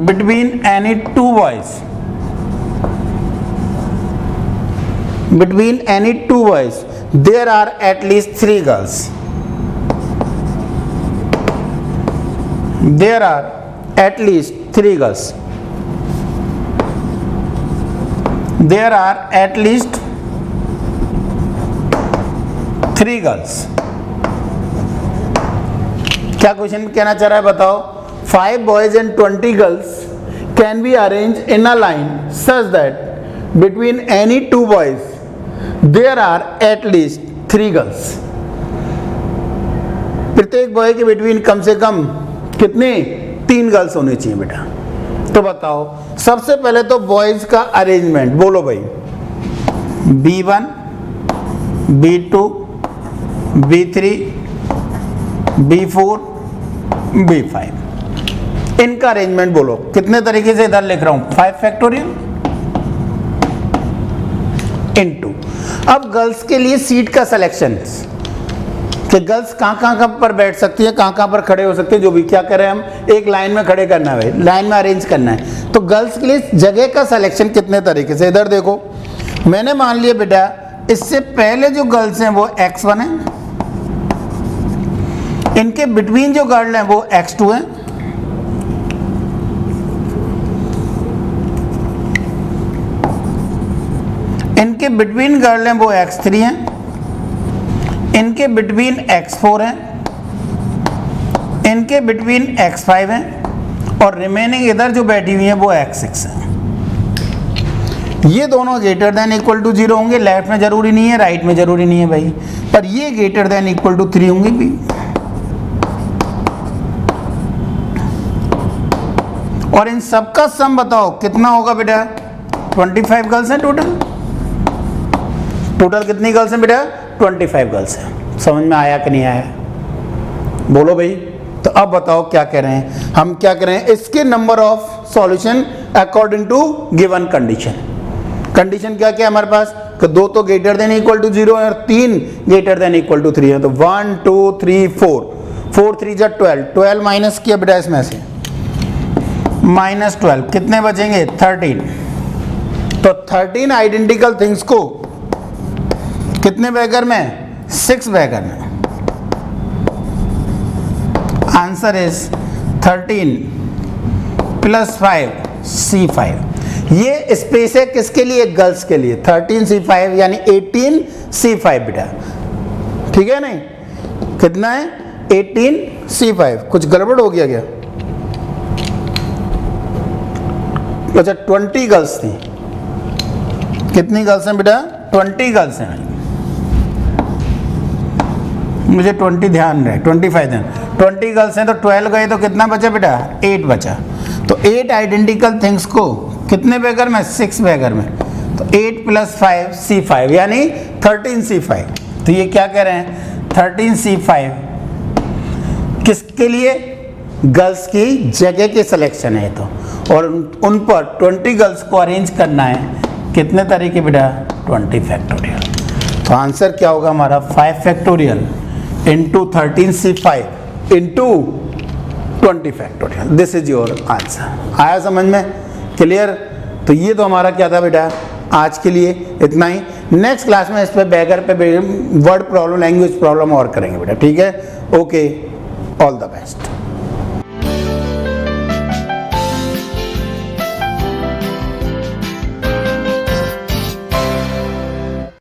between any two boys, between any two boys there are at least 3 girls, there are at least 3 girls, there are at least 3 girls। क्या क्वेश्चन कहना चाह रहा है बताओ? 5 boys and 20 girls can be arranged in a line such that between any two boys there are at least 3 girls। प्रत्येक बॉय के बिटवीन कम से कम कितने, 3 गर्ल्स होने चाहिए बेटा। तो बताओ, सबसे पहले तो बॉयज का अरेंजमेंट बोलो भाई, B1, B2, B3, B4, B5, इनका अरेंजमेंट बोलो। कितने तरीके से इधर लिख रहा हूं, 5 फैक्टोरियल इनटू। अब गर्ल्स के लिए सीट का सिलेक्शन, कि गर्ल्स कहाँ पर बैठ सकती है, कहाँ पर खड़े हो सकते हैं, जो भी क्या करें हम एक लाइन में खड़े करना है भाई, लाइन में अरेंज करना है। तो गर्ल्स के लिए जगह का सिलेक्शन कितने तरीके से, इधर देखो मैंने मान लिया बेटा इससे पहले जो गर्ल्स हैं वो x1 है, इनके बिटवीन जो गर्ल हैं वो x2 है, इनके बिटवीन गर्ल हैं वो x3 हैं, इनके बिटवीन x4 हैं, इनके बिटवीन x5 हैं और रिमेनिंग इधर जो बैठी हुई है वो x6 है। ये दोनों ग्रेटर देन इक्वल टू 0 होंगे, लेफ्ट में जरूरी नहीं है राइट में जरूरी नहीं है भाई, पर ये ग्रेटर देन इक्वल टू 3 होंगे भी। और इन सबका सम बताओ कितना होगा बेटा, 25 गर्ल्स हैं टोटल। टोटल कितनी गर्ल्स हैं बेटा, 25 गर्ल्स हैं। समझ में आया कि नहीं आया, बोलो भाई। तो अब बताओ क्या कह रहे हैं हम, क्या कह रहे हैं इसके number of solution according to given condition. Condition क्या क्या है हमारे पास कि 2 तो ग्रेटर देन इक्वल टू 0 है और 3 ग्रेटर देन इक्वल टू 3 है। तो 1 2 3 4, 4 3 जा 12, 12 माइनस किया बेटा इसमें से -12, कितने बचेंगे 13। तो 13 आइडेंटिकल थिंग्स को कितने बैगर में, 6 बैगर में। Answer is 13 + 5 C5। ये स्पेस है किसके लिए, गर्ल्स के लिए। 13 C5 यानी 18 C5 बेटा, ठीक है नहीं, कितना है 18 C5। कुछ गड़बड़ हो गया क्या, अच्छा 20 गर्ल्स थी, कितनी गर्ल्स हैं बेटा, 20 गर्ल्स हैं। मुझे 20 ध्यान रहे, 25 ध्यान, 20 गर्ल्स हैं तो 12 गए तो कितना बचा बेटा, 8 बचा। तो 8 आइडेंटिकल थिंग्स को कितने बैगर में, 6 बैगर में। तो 8 + 5 C5 यानी 13 C5। तो ये क्या कह रहे हैं 13 C5 किसके लिए, गर्ल्स की जगह के सिलेक्शन है। तो और उन पर 20 गर्ल्स को अरेंज करना है कितने तरीके बेटा, 20 फैक्टोरियल। तो आंसर क्या होगा हमारा 5 factorial into 13 C5 into 20 factorial. This is your answer. आया समझ में, क्लियर। तो ये तो हमारा क्या था बेटा आज के लिए इतना ही। नेक्स्ट क्लास में इस पे बैगर पे वर्ड प्रॉब्लम, लैंग्वेज प्रॉब्लम और करेंगे बेटा, ठीक है। Okay, all the best.